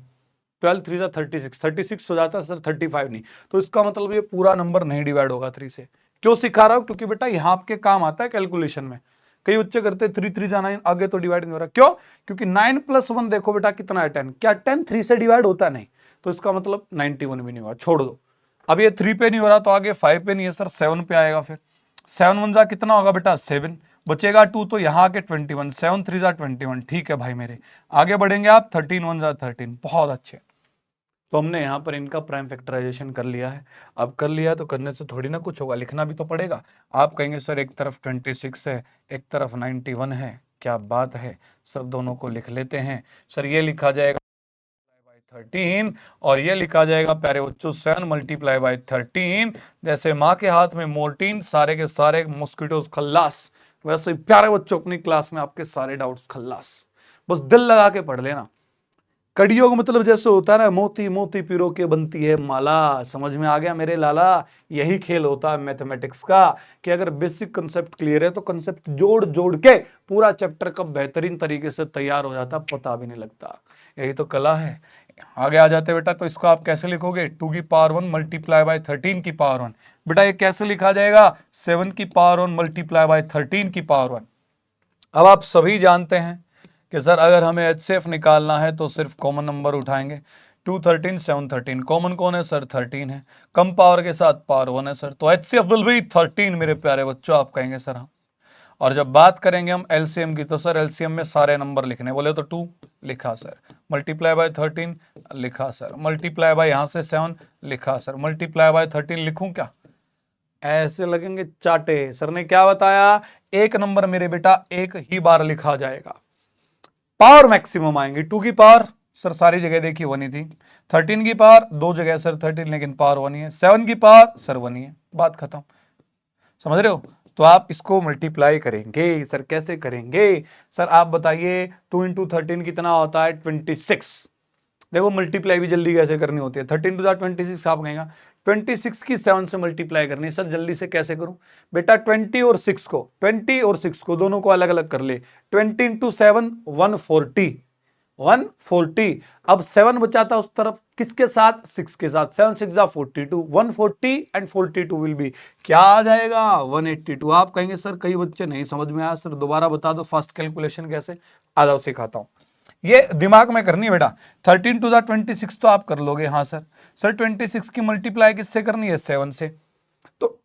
12 3 जा 36, 36 हो जाता है सर, 35 नहीं। तो इसका मतलब ये पूरा नंबर नहीं डिवाइड होगा 3 से। क्यों सिखा रहा हूं, क्योंकि बेटा यहाँ आपके काम आता है कैलकुलेशन में। कई बच्चे करते 3 3 जा 9, आगे तो डिवाइड नहीं हो रहा, क्यों, क्योंकि 9 + 1 देखो बेटा कितना है 10, क्या 10 3 से डिवाइड होता है, नहीं, तो इसका मतलब 91 भी नहीं हुआ, छोड़ दो। अब ये 3 पे नहीं हो रहा तो आगे 5 पे नहीं है सर, 7 पे आएगा। फिर 7 1 जा कितना होगा बेटा 7, बचेगा 2, तो यहाँ आके 21, 7 3 जा 21, ठीक है भाई मेरे। आगे बढ़ेंगे आप 13 1 जा 13, बहुत अच्छे। तो हमने यहाँ पर इनका प्राइम फैक्टराइजेशन कर लिया है। अब कर लिया तो करने से थोड़ी ना कुछ होगा, लिखना भी तो पड़ेगा। आप कहेंगे सर एक तरफ 26 है, एक तरफ 91 है, क्या बात है सर, दोनों को लिख लेते हैं। सर ये लिखा जाएगा 13 और ये लिखा जाएगा प्यारे बच्चों 7 × 13। जैसे माँ के हाथ में मोर्टीन, सारे के सारे मॉस्किटोज खल्लास, वैसे ही प्यारे बच्चों अपनी क्लास में आपके सारे डाउट्स खल्लास। बस दिल लगा के पढ़ लेना। कड़ियों का मतलब जैसे होता है ना, मोती मोती पिरो के बनती है माला, समझ में आ गया मेरे लाला। यही खेल होता है मैथमेटिक्स का, कि अगर बेसिक कंसेप्ट क्लियर है तो कंसेप्ट जोड़ जोड़ के पूरा चैप्टर कब बेहतरीन तरीके से तैयार हो जाता पता भी नहीं लगता। यही तो कला है। आगे आ जाते बेटा, तो इसको आप कैसे लिखोगे, 2 की पावर 1 मल्टीप्लाई बाय 13 की पावर 1। बेटा ये कैसे लिखा जाएगा, 7 की पावर 1 मल्टीप्लाई बाय 13 की पावर 1। अब आप सभी जानते हैं कि सर अगर हमें एचसीएफ निकालना है तो सिर्फ कॉमन नंबर उठाएंगे। 2 13 7 13, कॉमन कौन है सर 13 है, कम पावर के साथ पावर 1 है सर, तो एचसीएफ विल बी 13 मेरे प्यारे बच्चों। आप कहेंगे सर हाँ। और जब बात करेंगे हम एलसीएम की, तो सर एलसीएम में सारे नंबर लिखने, बोले तो 2 लिखा सर, मल्टीप्लाई बाय 13 लिखा सर, मल्टीप्लाई बाय यहाँ से 7 लिखा सर, मल्टीप्लाई बाय 13 लिखूं क्या, ऐसे लगेंगे चाटे। सर ने क्या बताया, एक नंबर मेरे बेटा एक ही बार लिखा जाएगा, पावर मैक्सिमम आएंगी। 2 की पावर सर सारी जगह देखी 1 ही थी, 13 की पावर 2 जगह सर 13, लेकिन पावर 1 ही है, 7 की पावर सर 1 ही है, बात खत्म। समझ रहे हो। तो आप इसको मल्टीप्लाई करेंगे, सर कैसे करेंगे, सर आप बताइए 2 × 13 कितना होता है 26। देखो मल्टीप्लाई भी जल्दी कैसे करनी होती है, 13 × 26 आप कहेंगे 26 की 7 से मल्टीप्लाई करनी है। सर जल्दी से कैसे करूं बेटा, 20 और 6 को दोनों को अलग अलग कर ले, 20 × 7 140, 140। अब 7 बचा था उस तरफ, किसके साथ, 6 के साथ, 7 6 जा 42, 140 एंड 42 विल बी क्या आ जाएगा 182। आप कहेंगे सर कई बच्चे नहीं समझ में आया, सर दोबारा बता दो फास्ट कैलकुलेशन कैसे, आ जाओ सिखाता हूं। ये दिमाग में करनी है बेटा, 13 × 26 तो आप कर लोगे, हाँ सर। सर 26 की मल्टीप्लाई किससे करनी है, 7 से। तो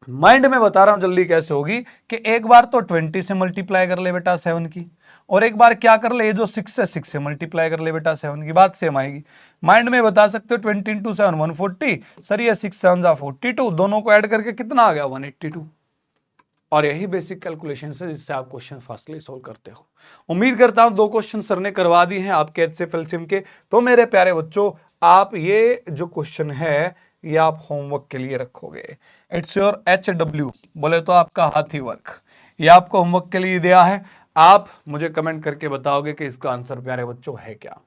माइंड में बता रहा हूं जल्दी कैसे होगी, कि एक बार तो 20 से मल्टीप्लाई कर ले बेटा 7 की, और एक बार क्या कर ले, ये जो 6 है 6 से मल्टीप्लाई कर ले बेटा 7 की, बात सेम आएगी। माइंड में बता सकते हो 20 × 7 140, सर ये 6 7 जा 42, दोनों को ऐड करके कितना आ गया 182। और यही बेसिक कैलकुलेशन है जिससे आप क्वेश्चन फास्टली सोल्व करते हो। उम्मीद करता हूं 2 क्वेश्चन सर ने करवा दिए हैं आपके एचसीएफ एलसीएम के। तो मेरे प्यारे बच्चों, आप ये जो क्वेश्चन है ये आप होमवर्क के लिए रखोगे। इट्स योर HW, बोले तो आपका हाथी वर्क, ये आपको होमवर्क के लिए दिया है। आप मुझे कमेंट करके बताओगे कि इसका आंसर प्यारे बच्चों है क्या।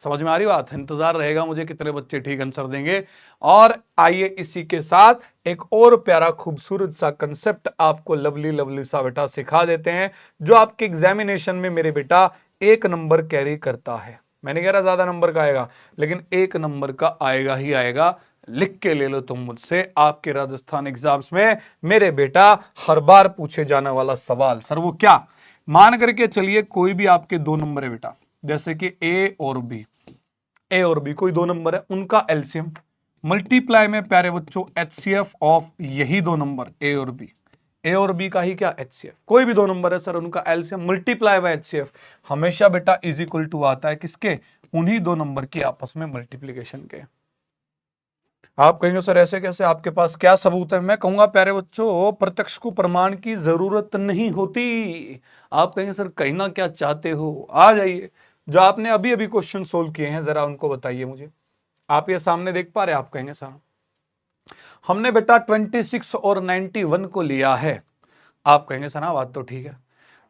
समझ में आ रही बात? इंतजार रहेगा मुझे कितने बच्चे ठीक आंसर देंगे। और आइए इसी के साथ एक और प्यारा खूबसूरत सा कंसेप्ट आपको लवली लवली सा बेटा सिखा देते हैं, जो आपके एग्जामिनेशन में मेरे बेटा 1 नंबर कैरी करता है। मैंने कह रहा ज्यादा नंबर का आएगा, लेकिन 1 नंबर का आएगा ही आएगा। लिख के ले लो तुम मुझसे, आपके राजस्थान एग्जाम्स में मेरे बेटा हर बार पूछे जाने वाला सवाल। सर वो क्या? मान करके चलिए कोई भी आपके 2 नंबर है बेटा, जैसे कि ए और बी कोई 2 नंबर है, उनका एलसीएम मल्टीप्लाई में प्यारे बच्चों एचसीएफ ऑफ यही 2 नंबर ए और बी का ही क्या एचसीएफ। कोई भी 2 नंबर है सर, उनका एलसीएम मल्टीप्लाई बाय एचसीएफ हमेशा बेटा इज इक्वल टू आता है किसके? उन्हीं 2 नंबर की आपस में मल्टीप्लीकेशन के। आप कहेंगे सर ऐसे कैसे, आपके पास क्या सबूत है? मैं कहूंगा प्यारे बच्चों, प्रत्यक्ष को प्रमाण की जरूरत नहीं होती। आप कहेंगे सर कहीं ना क्या चाहते हो, आ जाइए। जो आपने अभी अभी क्वेश्चन सोल्व किए हैं जरा उनको बताइए मुझे। आप ये सामने देख पा रहे हैं? आप कहेंगे सर हमने बेटा 26 और 91 को लिया है। आप कहेंगे सर हाँ बात तो ठीक है।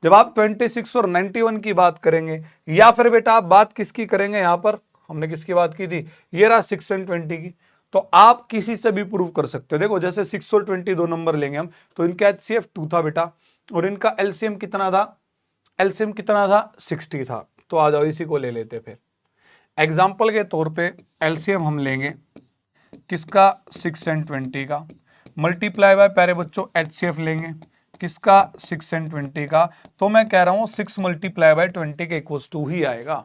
जब आप 26 और 91 की बात करेंगे, या फिर बेटा आप बात किसकी करेंगे? यहां पर हमने किसकी बात की थी? ये रहा 6 एंड 20 की। तो आप किसी से भी प्रूव कर सकते हो। देखो जैसे 6 और 20 2 नंबर लेंगे हम, तो इनका एचसीएफ 2 था बेटा, और इनका एलसीएम कितना था? एलसीएम कितना था? 60 था। तो आ जाओ इसी को ले लेते फिर। एग्जाम्पल के तौर पे एलसीएम हम लेंगे किसका? 6 एंड 20 का, मल्टीप्लाई बाय प्यारे बच्चों एचसीएफ लेंगे किसका? 6 एंड 20 का। तो मैं कह रहा हूं 6 मल्टीप्लाई बाय 20 के इक्वल टू ही आएगा।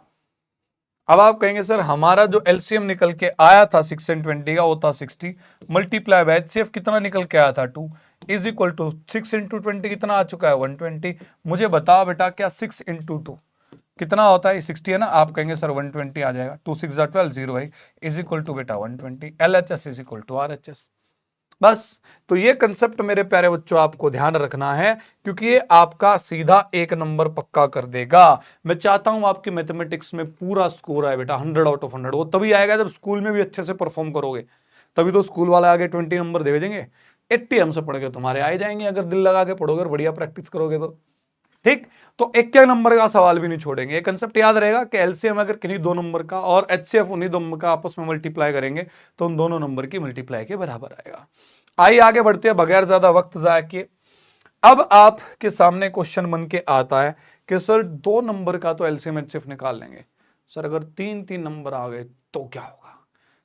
अब आप कहेंगे सर हमारा जो एलसीएम निकल के आया था 6 एंड 20 का, वो था 60 मल्टीप्लाई बाय एचसीएफ कितना निकल के आया था? 2 इज इक्वल टू 6 इंटू 20 कितना आ चुका है? 120। मुझे बताओ बेटा क्या 6 इंटू 2 कितना होता है? 60 है ना। आप कहेंगे सर 120 आ जाएगा। 2 6 12 0 है इज इक्वल टू बेटा 120। LHS is equal to RHS। बस। तो ये कंसेप्ट मेरे प्यारे बच्चों आपको ध्यान रखना है, क्योंकि ये आपका सीधा 1 नंबर पक्का कर देगा। मैं चाहता हूं आपकी मैथमेटिक्स में पूरा स्कोर आए बेटा 100 आउट ऑफ 100। वो तभी आएगा जब स्कूल में भी अच्छे से परफॉर्म करोगे, तभी तो स्कूल वाले आगे 20 नंबर दे देंगे। 80 हमसे पढ़ के तुम्हारे आ जाएंगे, अगर दिल लगा के पढ़ोगे और बढ़िया प्रैक्टिस करोगे तो। ठीक, तो 1 नंबर का सवाल भी नहीं छोड़ेंगे। ये कंसेप्ट याद रहेगा कि एलसीएम अगर किन्हीं 2 नंबर का और एचसीएफ उन्हीं 2 नंबर का आपस में मल्टीप्लाई करेंगे तो उन दोनों नंबर की मल्टीप्लाई के बराबर आएगा। आइए आगे बढ़ते हैं बगैर ज्यादा वक्त जाया किए। अब आपके सामने क्वेश्चन बन के आता है कि सर 2 नंबर का तो एलसीएम एचसीएफ निकाल लेंगे, सर अगर 3 नंबर आ गए तो क्या होगा?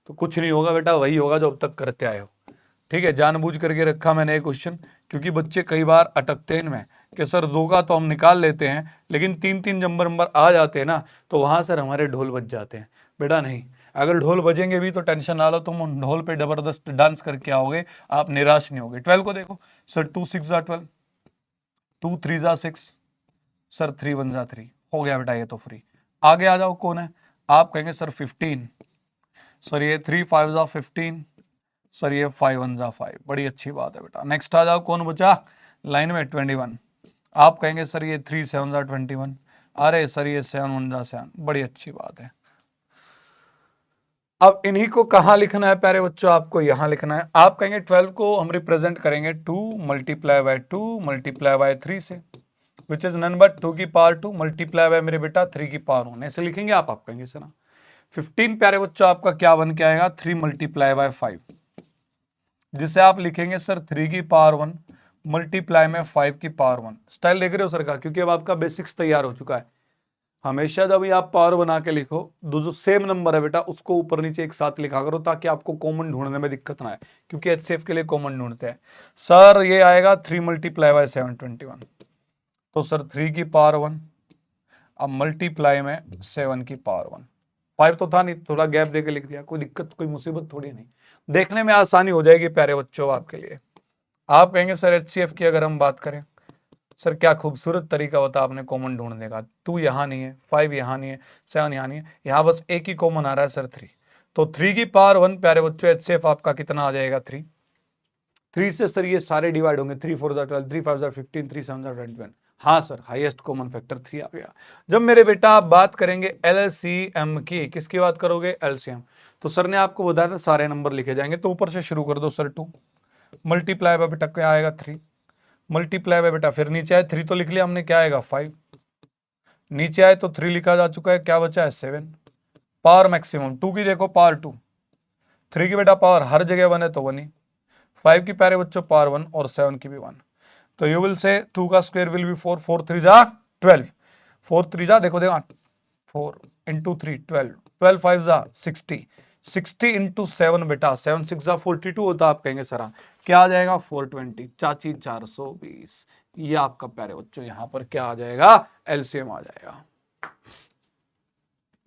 तो कुछ नहीं होगा बेटा, वही होगा जो अब तक करते आए हो। ठीक है, जानबूझ करके रखा मैंने ये क्वेश्चन, क्योंकि बच्चे कई बार अटकते हैं इनमें कि सर 2 का तो हम निकाल लेते हैं, लेकिन 3 नंबर आ जाते हैं ना, तो वहां सर हमारे ढोल बज जाते हैं। बेटा नहीं, अगर ढोल बजेंगे भी तो टेंशन ना लो, तुम उन ढोल पे जबरदस्त डांस करके आओगे, आप निराश नहीं होगे। 12 को देखो सर, 2 6 12, 2 3 6, सर 3 1 3, हो गया बेटा ये तो फ्री। आगे आ जाओ, कौन है? आप कहेंगे सर 15, सर ये 3 5 15, सर ये 5 1 5, बड़ी अच्छी बात है बेटा। नेक्स्ट आ जाओ, कौन बचा लाइन में? 21। आप कहेंगे सर ये 3 7 21, अरे सर ये 7 1 7, बड़ी अच्छी बात है। अब इन्हीं को कहां लिखना है प्यारे बच्चों? आपको यहां लिखना है। आप कहेंगे 12 को हम रिप्रेजेंट करेंगे 2 मल्टीप्लाई बाय 2 मल्टीप्लाई बाय 3 से, विच इज नन बट 2 की पावर 2 मल्टीप्लाई बाय मेरे बेटा 3 की पावर 1, ऐसे लिखेंगे आप कहेंगे सर 15 प्यारे बच्चों आपका क्या बन के आएगा? 3 मल्टीप्लाई बाय 5, जिसे आप लिखेंगे सर 3 की पावर 1 मल्टीप्लाई में 5 की पावर 1। स्टाइल देख रहे हो सर का? क्योंकि अब आपका बेसिक्स तैयार हो चुका है। हमेशा जब आप पावर बना के लिखो, जो सेम नंबर है बेटा उसको ऊपर नीचे एक साथ लिखा करो, ताकि आपको कॉमन ढूंढने में दिक्कत ना आए, क्योंकि एचसीएफ के लिए कॉमन ढूंढते हैं। सर ये आएगा 3 मल्टीप्लाई बाय 7 21, तो सर 3 की पावर 1 अब मल्टीप्लाई में 7 की पावर 1। 5 तो था नहीं, थोड़ा गैप देके लिख दिया, कोई दिक्कत कोई मुसीबत थोड़ी नहीं, देखने में आसानी हो जाएगी प्यारे बच्चों आपके लिए। आप कहेंगे सर एचसीएफ की अगर हम बात करें, सर क्या खूबसूरत तरीका बता आपने कॉमन ढूंढने का। 2 यहाँ नहीं है, 5 यहाँ नहीं है, 7 यहाँ नहीं है, यहाँ बस एक ही कॉमन आ रहा है सर 3। तो 3 की पावर 1 प्यारे बच्चों एचसीएफ आपका कितना आ जाएगा? 3। 3 से सर ये सारे डिवाइड होंगे, 3 4 जा 12, 3 5 जा 15, 3 7 जा 21। हाँ सर, हाईएस्ट कॉमन फैक्टर 3 आ गया। जब मेरे बेटा आप बात करेंगे एलसीएम की, किसकी बात करोगे? एलसीएम। तो सर ने आपको बताया था सारे नंबर लिखे जाएंगे, तो ऊपर से शुरू कर दो सर। 2 मल्टीप्लाई बाय बेटा क्या आएगा? 3 मल्टीप्लाई बाय बेटा, फिर नीचे आए 3 तो लिख लिया हमने, क्या आएगा? 5। नीचे आए तो 3 लिखा जा चुका है, क्या बचा है? 7। पावर मैक्सिमम 2 की देखो, पावर 2। 3 की बेटा पावर हर जगह 1 है तो 1 ही। 5 की प्यारे बच्चों पावर 1 और 7 की भी 1। तो यू विल से 2 का स्क्वायर विल बी 4, 4 3 जा 12, 4 3 जा देखो 4 इंटू 3 12, 12 5 जा 60, 60 इंटू 7 बेटा 7 6 जा 42 होता। आप कहेंगे सर क्या आ जाएगा? 420 चाची 420। ये आपका प्यारे बच्चों यहां पर क्या आ जाएगा? एलसीएम आ जाएगा।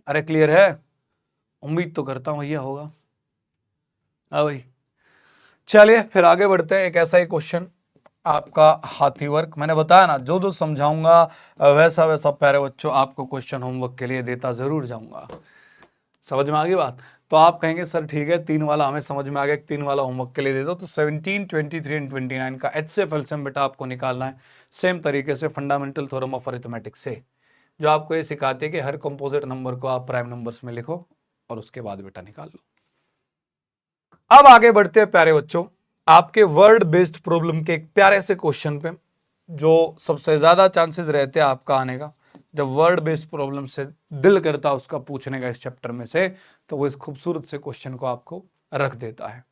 अरे क्लियर है? उम्मीद तो करता हूं भैया होगा। हाँ भाई, चलिए फिर आगे बढ़ते हैं। एक ऐसा ही क्वेश्चन आपका हाथी वर्क, मैंने बताया ना जो जो समझाऊंगा वैसा वैसा प्यारे बच्चों आपको क्वेश्चन होमवर्क के लिए देता जरूर जाऊंगा। समझ में आ गई बात? तो आप कहेंगे सर ठीक है 3 वाला हमें समझ में आ गया, 3 वाला होमवर्क के लिए दे दो। तो 17 23 एंड 29 का एचसीएफ एलसीएम बेटा आपको निकालना है सेम तरीके से, फंडामेंटल थ्योरम ऑफ अरिथमेटिक से, जो आपको ये सिखाते हैं कि हर कंपोजिट नंबर को आप प्राइम नंबर्स में लिखो और उसके बाद बेटा निकाल लो। अब आगे बढ़ते हैं प्यारे बच्चों आपके वर्ड बेस्ड प्रॉब्लम के एक प्यारे से क्वेश्चन पे, जो सबसे ज्यादा चांसेस रहते हैं आपका आने का। जब वर्ड बेस्ड प्रॉब्लम से दिल करता है उसका पूछने का इस चैप्टर में से, तो वो इस खूबसूरत से क्वेश्चन को आपको रख देता है।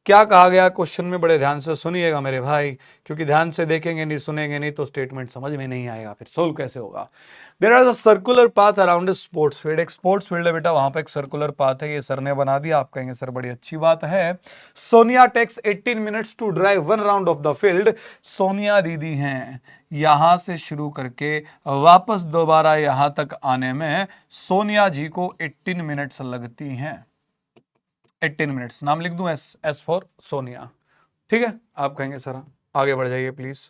क्या कहा गया क्वेश्चन में? बड़े ध्यान से सुनिएगा मेरे भाई, क्योंकि ध्यान से देखेंगे नहीं सुनेंगे नहीं तो स्टेटमेंट समझ में नहीं आएगा, फिर सोल्व कैसे होगा। There are the circular path around a sports field. एक स्पोर्ट्स फील्ड है बेटा, वहां पे एक सर्कुलर पाथ है, ये सर ने बना दिया। आप कहेंगे सर बड़ी अच्छी बात है। Sonia takes 18 minutes to drive 1 round of the field. Sonia दीदी हैं, यहां से शुरू करके वापस दोबारा यहां तक आने में सोनिया जी को 18 मिनट्स लगती हैं। 18 मिनट्स, नाम लिख दूं एस फॉर सोनिया। ठीक है, आप कहेंगे सर आगे बढ़ जाइए प्लीज।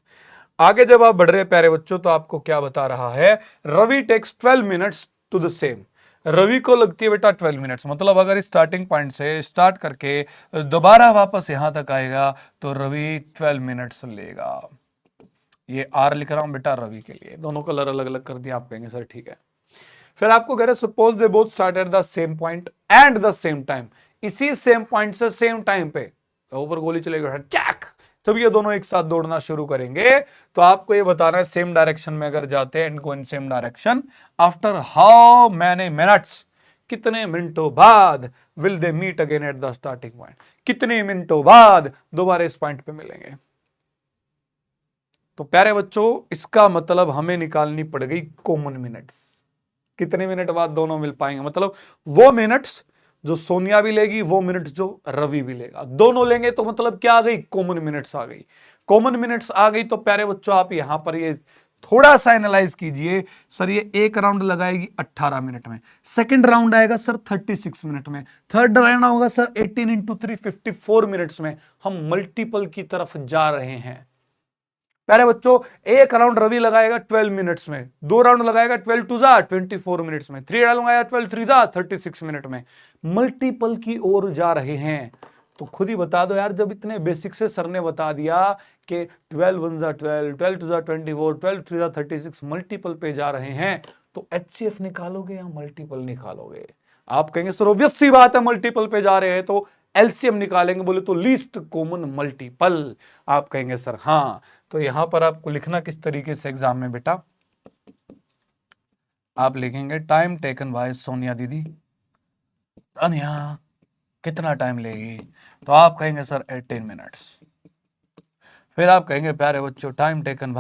आगे जब आप बढ़ रहे प्यारे बच्चों तो आपको क्या बता रहा है? Ravi takes 12 minutes to the same. Ravi को लगती है बेटा 12 मिनट्स, मतलब अगर स्टार्टिंग पॉइंट से स्टार्ट करके दोबारा वापस यहां तक आएगा तो रवि 12 मिनट्स लेगा। ये आर लिख रहा हूं बेटा रवि के लिए, दोनों कलर अलग अलग कर दिया। आप कहेंगे सर ठीक है। फिर आपको कह रहे suppose they both start at the same point and the same time. इसी सेम पॉइंट से सेम टाइम पे तो ऊपर गोली चलेगी चैक, जब ये दोनों एक साथ दौड़ना शुरू करेंगे तो आपको ये बताना है सेम डायरेक्शन में अगर जाते हैं, इनको in same direction, after how many minutes, कितने मिनटों बाद will they meet again at the starting point, कितने मिनटों बाद दोबारा इस पॉइंट पे मिलेंगे। तो प्यारे बच्चों इसका मतलब हमें निकालनी पड़ गई कॉमन मिनट्स, कितने मिनट बाद दोनों मिल पाएंगे। मतलब वो मिनट्स जो सोनिया भी लेगी, वो मिनट्स जो रवि भी लेगा, दोनों लेंगे तो मतलब क्या आ गई? कॉमन मिनट्स आ गई। कॉमन मिनट्स आ गई तो प्यारे बच्चों आप यहां पर ये थोड़ा सा एनालाइज कीजिए। सर ये एक राउंड लगाएगी 18 मिनट में, सेकंड राउंड आएगा सर 36 मिनट में, थर्ड राउंड होगा सर 18 इंटू 3 54 मिनट्स में। हम मल्टीपल की तरफ जा रहे हैं प्यारे बच्चों। एक राउंड रवि लगाएगा 12 मिनट्स में, 2 राउंड लगाएगा 12 टू जा 24 मिनट्स में, 3 राउंड लगाएगा 12 3 जा 36 मिनट में। मल्टीपल की ओर जा रहे हैं। तो खुद ही बता दो यार, जब इतने बेसिक से सर ने बता दिया कि 12 1 जा 12, 12 2 जा 24, 12 3 जा 36, मल्टीपल पे जा रहे हैं, तो एचसीएफ निकालोगे या मल्टीपल निकालोगे? आप कहेंगे सर ऑब्वियस सी बात है मल्टीपल पे जा रहे हैं तो एलसीएम निकालेंगे। बोले तो लीस्ट कॉमन मल्टीपल। आप कहेंगे सर हाँ। तो यहां पर आपको लिखना किस तरीके से एग्जाम में बेटा, आप लिखेंगे टाइम टेकन बाय सोनिया दीदी, अनिया कितना टाइम लेगी? तो आप कहेंगे सर 18 मिनट्स। फिर आप कहेंगे प्यारे बच्चों टाइम टेकन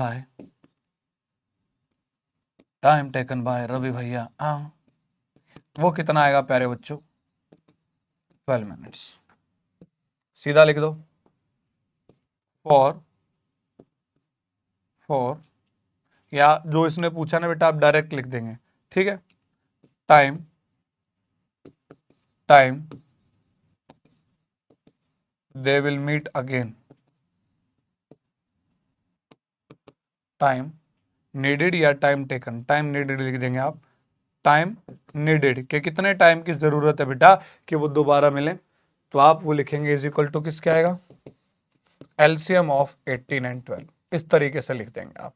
बाय रवि भैया, वो कितना आएगा प्यारे बच्चों? 12 मिनट्स। सीधा लिख दो फॉर या जो इसने पूछा ना बेटा आप डायरेक्ट लिख देंगे, ठीक है। Time they will meet again, time needed या टाइम टेकन, टाइम नीडेड लिख देंगे आप। टाइम नीडेड के कितने टाइम की जरूरत है बेटा कि वो दोबारा मिले, तो आप वो लिखेंगे इज इक्वल टू किसके आएगा? एलसीएम ऑफ 18 एंड 12, इस तरीके से लिख देंगे आप,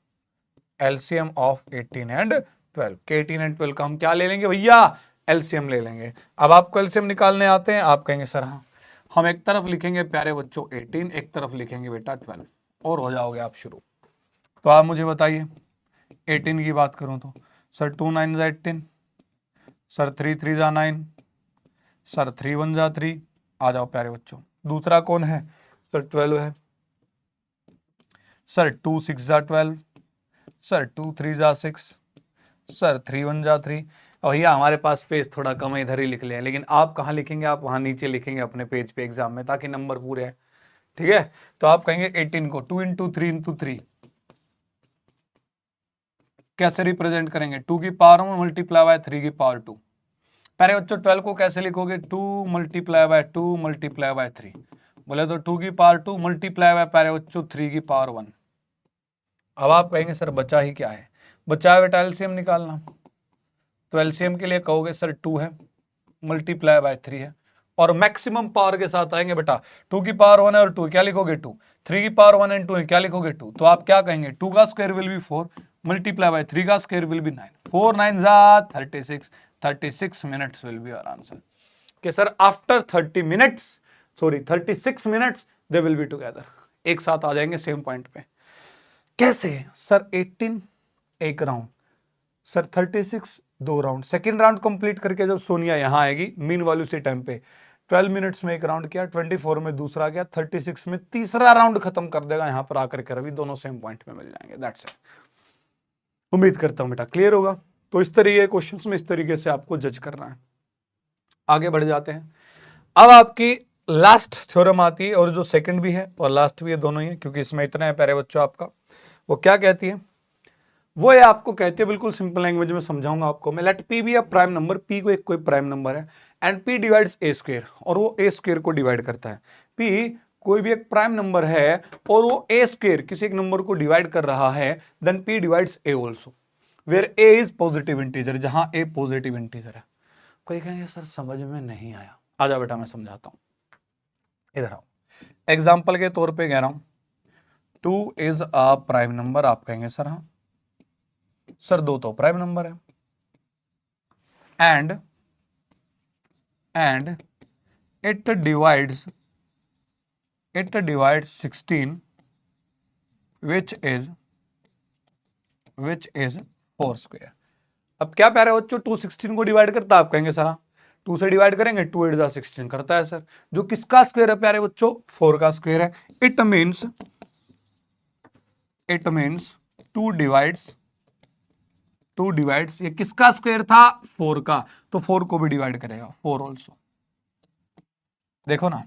एलसीएम ऑफ 18 एंड 12 के 18 एंड 12 का हम क्या ले लेंगे भैया, एलसीएम ले लेंगे। अब आपको एलसीएम निकालने आते हैं, आप कहेंगे सर हाँ, हम एक तरफ लिखेंगे प्यारे बच्चों 18, एक तरफ लिखेंगे बेटा 12 और हो जाओगे आप शुरू। तो आप मुझे बताइए 18 की बात करूं तो सर 2 9 जा 18, सर 3 3 जा 9, सर 3 1 जा 3, आ जाओ प्यारे बच्चों। दूसरा कौन है सर 12 है, सर 2 6 जा 12, सर 2 3 जा 6, सर 3 1 जा 3। भैया हमारे पास पेज थोड़ा कम है, इधर ही लिख लें, लेकिन आप कहाँ लिखेंगे, आप वहां नीचे लिखेंगे अपने पेज पे एग्जाम में, ताकि नंबर पूरे है। ठीक है, तो आप कहेंगे 18 को 2 इंटू 3 इंटू 3 कैसे रिप्रेजेंट करेंगे, 2 की पावर 1 मल्टीप्लाई बाय 3 की पावर 2। पहले बच्चों 12 को कैसे लिखोगे, 2 मल्टीप्लाई बाय 2 मल्टीप्लाई बाय 3, बोले तो 2 की पावर 2 मल्टीप्लाई बाय प्यारे बच्चों 3 की पावर 1। अब आप कहेंगे सर बचा ही क्या है, बचा है बेटा एलसीएम निकालना। तो एलसीएम के लिए कहोगे सर 2 है मल्टीप्लाई बाय 3 है, और मैक्सिमम पावर के साथ आएंगे बेटा, 2 की पावर 1 है और 2 क्या लिखोगे 2, 3 की पावर 1 एंड 2 है क्या लिखोगे 2। तो आप क्या कहेंगे 2 का square will be 4 multiply by 3 का स्क्वायर विल बी 9, 4 9 जा 36, 36 minutes will be our answer. कि sir after 30 minutes, sorry 36 minutes they will be together, एक साथ आ जाएंगे सेम पॉइंट पे। कैसे सर 18 एक राउंड, सर 36 दो राउंड, सेकेंड राउंड कंप्लीट करके जब सोनिया यहां आएगी मीन वैल्यू से टाइम पे 12 मिनट्स में एक राउंड किया, 24 में दूसरा किया, 36 में तीसरा राउंड खत्म कर देगा यहां पर आकर के रवि, दोनों सेम पॉइंट पे मिल जाएंगे। That's it. उम्मीद करता हूं बेटा क्लियर होगा। तो इस तरीके क्वेश्चंस में इस तरीके से आपको जज करना है। आगे बढ़ जाते हैं। अब आपकी लास्ट थ्योरम आती है, और जो सेकंड भी है और लास्ट भी है, दोनों ही है, क्योंकि इसमें इतना है प्यारे बच्चों आपका। वो क्या कहती है, वो ये आपको कहती है, बिल्कुल सिंपल लैंग्वेज में समझाऊंगा आपको मैं। Let P be a prime number, P को एक कोई प्राइम नंबर है, and P divides A square, और वो ए स्क्वायर को डिवाइड करता है। पी कोई भी एक प्राइम नंबर है और वो ए स्क्वायर किसी एक नंबर को डिवाइड कर रहा है, then P divides A also, where A is positive integer, जहां ए पॉजिटिव इंटीजर है। कोई कहेंगे सर समझ में नहीं आया, आजा बेटा मैं समझाता हूं, इधर आओ। एग्जाम्पल के तौर पे कह रहा हूं 2 इज अ प्राइम नंबर, आप कहेंगे सर हाँ, सर 2 तो प्राइम नंबर है, and it divides 16 which is 4 square. अब क्या प्यारे बच्चों 2 16 को डिवाइड करता है, आप कहेंगे सर 2 से डिवाइड करेंगे, 2 8 जा 16 करता है सर, जो किसका स्क्वायर है प्यारे बच्चों 4 का स्क्वायर है। इट मीन्स 2 डिवाइड्स ये किसका स्क्वायर था 4 का, तो 4 को भी डिवाइड करेगा 4 ऑल्सो। देखो ना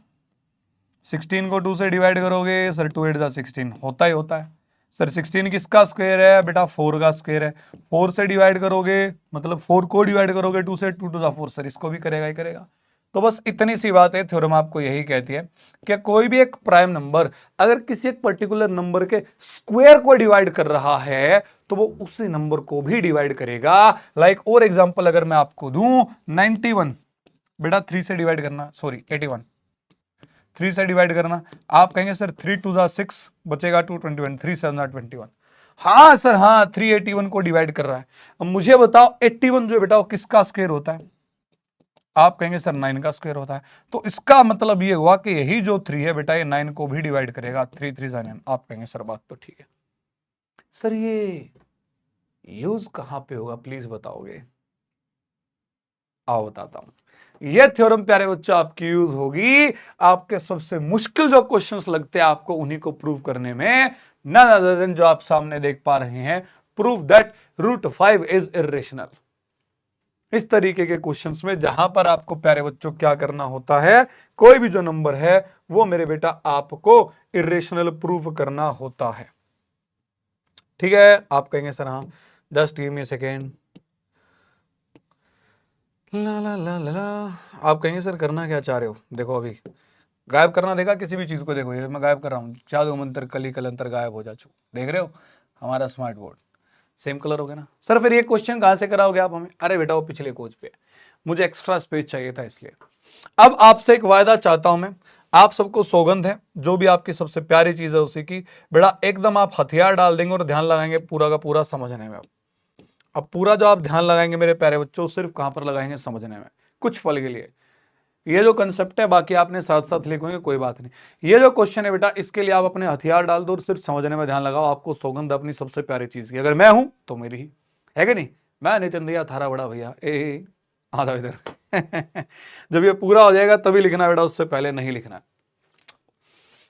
16 को 2 से डिवाइड करोगे सर 2 8 जा 16 होता ही होता है सर। 16 किसका स्क्वायर है बेटा 4 का स्क्वायर है, 4 से डिवाइड करोगे मतलब 4 को डिवाइड करोगे 2 से, 2 2 जा 4 सर इसको भी करेगा ही करेगा। तो बस इतनी सी बात है, थ्योरम आपको यही कहती है कि कोई भी एक प्राइम नंबर अगर किसी एक पर्टिकुलर नंबर के स्क्वायर को डिवाइड कर रहा है तो वो उसी नंबर को भी डिवाइड करेगा। लाइक और एग्जांपल अगर मैं आपको दूं 91, बेटा 3 से डिवाइड करना, सॉरी 81, 3 से डिवाइड करना, आप कहेंगे सर 3 2 जा 6 बचेगा 2 21, 3 7 जा 21। हाँ सर हाँ 3 81 को डिवाइड कर रहा है। अब मुझे बताओ 81 जो है बेटा वो किसका स्क्वायर होता है, आप कहेंगे सर 9 का स्क्वायर होता है। तो इसका मतलब ये हुआ कि यही जो 3 है बेटा ये 9 को भी डिवाइड करेगा, 3 3 जा 9। आप कहेंगे सर बात तो ठीक है, सर ये यूज कहां पे होगा प्लीज बताओगे, आओ बताता हूं। ये थ्योरम प्यारे बच्चों आपकी यूज होगी आपके सबसे मुश्किल जो क्वेश्चंस लगते हैं आपको उन्हीं को प्रूव करने में, नन अदर देन जो आप सामने देख पा रहे हैं, प्रूव दैट √5 इज इर्रेशनल। इस तरीके के क्वेश्चंस में जहां पर आपको प्यारे बच्चों क्या करना होता है, कोई भी जो नंबर है वो मेरे बेटा आपको इर्रेशनल प्रूव करना होता है। ठीक है, आप कहेंगे सर हाँ just give me a second, ला ला ला ला ला। आप कहेंगे सर करना क्या चाह रहे हो, देखो अभी गायब करना, देखा किसी भी चीज को, देखो ये मैं गायब कर रहा हूँ, जादू मंत्र कली कलंतर गायब हो जा चुका, देख रहे हो हमारा स्मार्ट बोर्ड सेम कलर हो गया ना। सर फिर ये क्वेश्चन कहां से कराओगे आप हमें, अरे बेटा वो पिछले कोच पे, मुझे एक्स्ट्रा स्पेस चाहिए था इसलिए। अब आपसे एक वायदा चाहता हूं मैं, आप सबको सौगंध है, जो भी आपकी सबसे प्यारी चीज है उसी की, बेटा एकदम आप हथियार डाल देंगे और ध्यान लगाएंगे पूरा का पूरा समझने में। अब पूरा जो आप ध्यान लगाएंगे मेरे प्यारे बच्चों, सिर्फ कहां पर लगाएंगे, समझने में, कुछ पल के लिए। ये जो कंसेप्ट है बाकी आपने साथ साथ लिखोगे कोई बात नहीं। ये जो क्वेश्चन है बेटा, इसके लिए आप अपने हथियार डाल दो और सिर्फ समझने में ध्यान लगाओ। आपको सौगंध अपनी सबसे प्यारी चीज की, अगर मैं हूं तो मेरी ही है कि नहीं। मैं नितिन भैया थारा बड़ा भैया आ जाओ इधर जब ये पूरा हो जाएगा तभी लिखना बेटा, उससे पहले नहीं लिखना।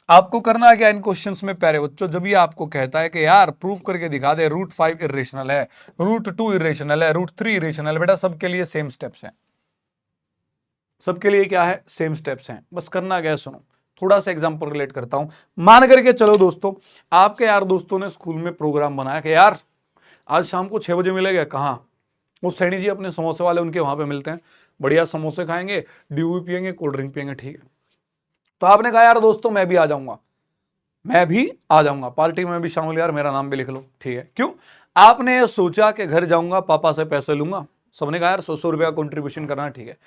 आपको करना है क्या इन क्वेश्चंस में प्यारे बच्चों, जब ये आपको कहता है कि यार प्रूफ करके दिखा दे, √5 इरेशनल है, √2 इरेशनल है, √3 इरेशनल है, बेटा सबके लिए सेम स्टेप्स हैं। सबके लिए क्या है, सेम स्टेप्स हैं। बस करना क्या है, सुनो थोड़ा सा एग्जांपल रिलेट करता हूं। मान करके चलो दोस्तों, आपके यार दोस्तों ने स्कूल में प्रोग्राम बनाया कि यार आज शाम को 6 बजे मिलेगा, कहां, वो सैनी जी अपने समोसे वाले उनके वहां पे मिलते हैं, बढ़िया समोसे खाएंगे, ड्यू पियेंगे, कोल्ड ड्रिंक पियेंगे, ठीक है। तो आपने कहा यार दोस्तों मैं भी आ जाऊंगा, मैं भी आ जाऊंगा पार्टी में भी शामिल, यार मेरा नाम भी लिख लो, ठीक है। क्यों, आपने सोचा कि घर जाऊंगा पापा से पैसे लूंगा, सबने कहा यार 100 रुपया कंट्रीब्यूशन करना, ठीक है।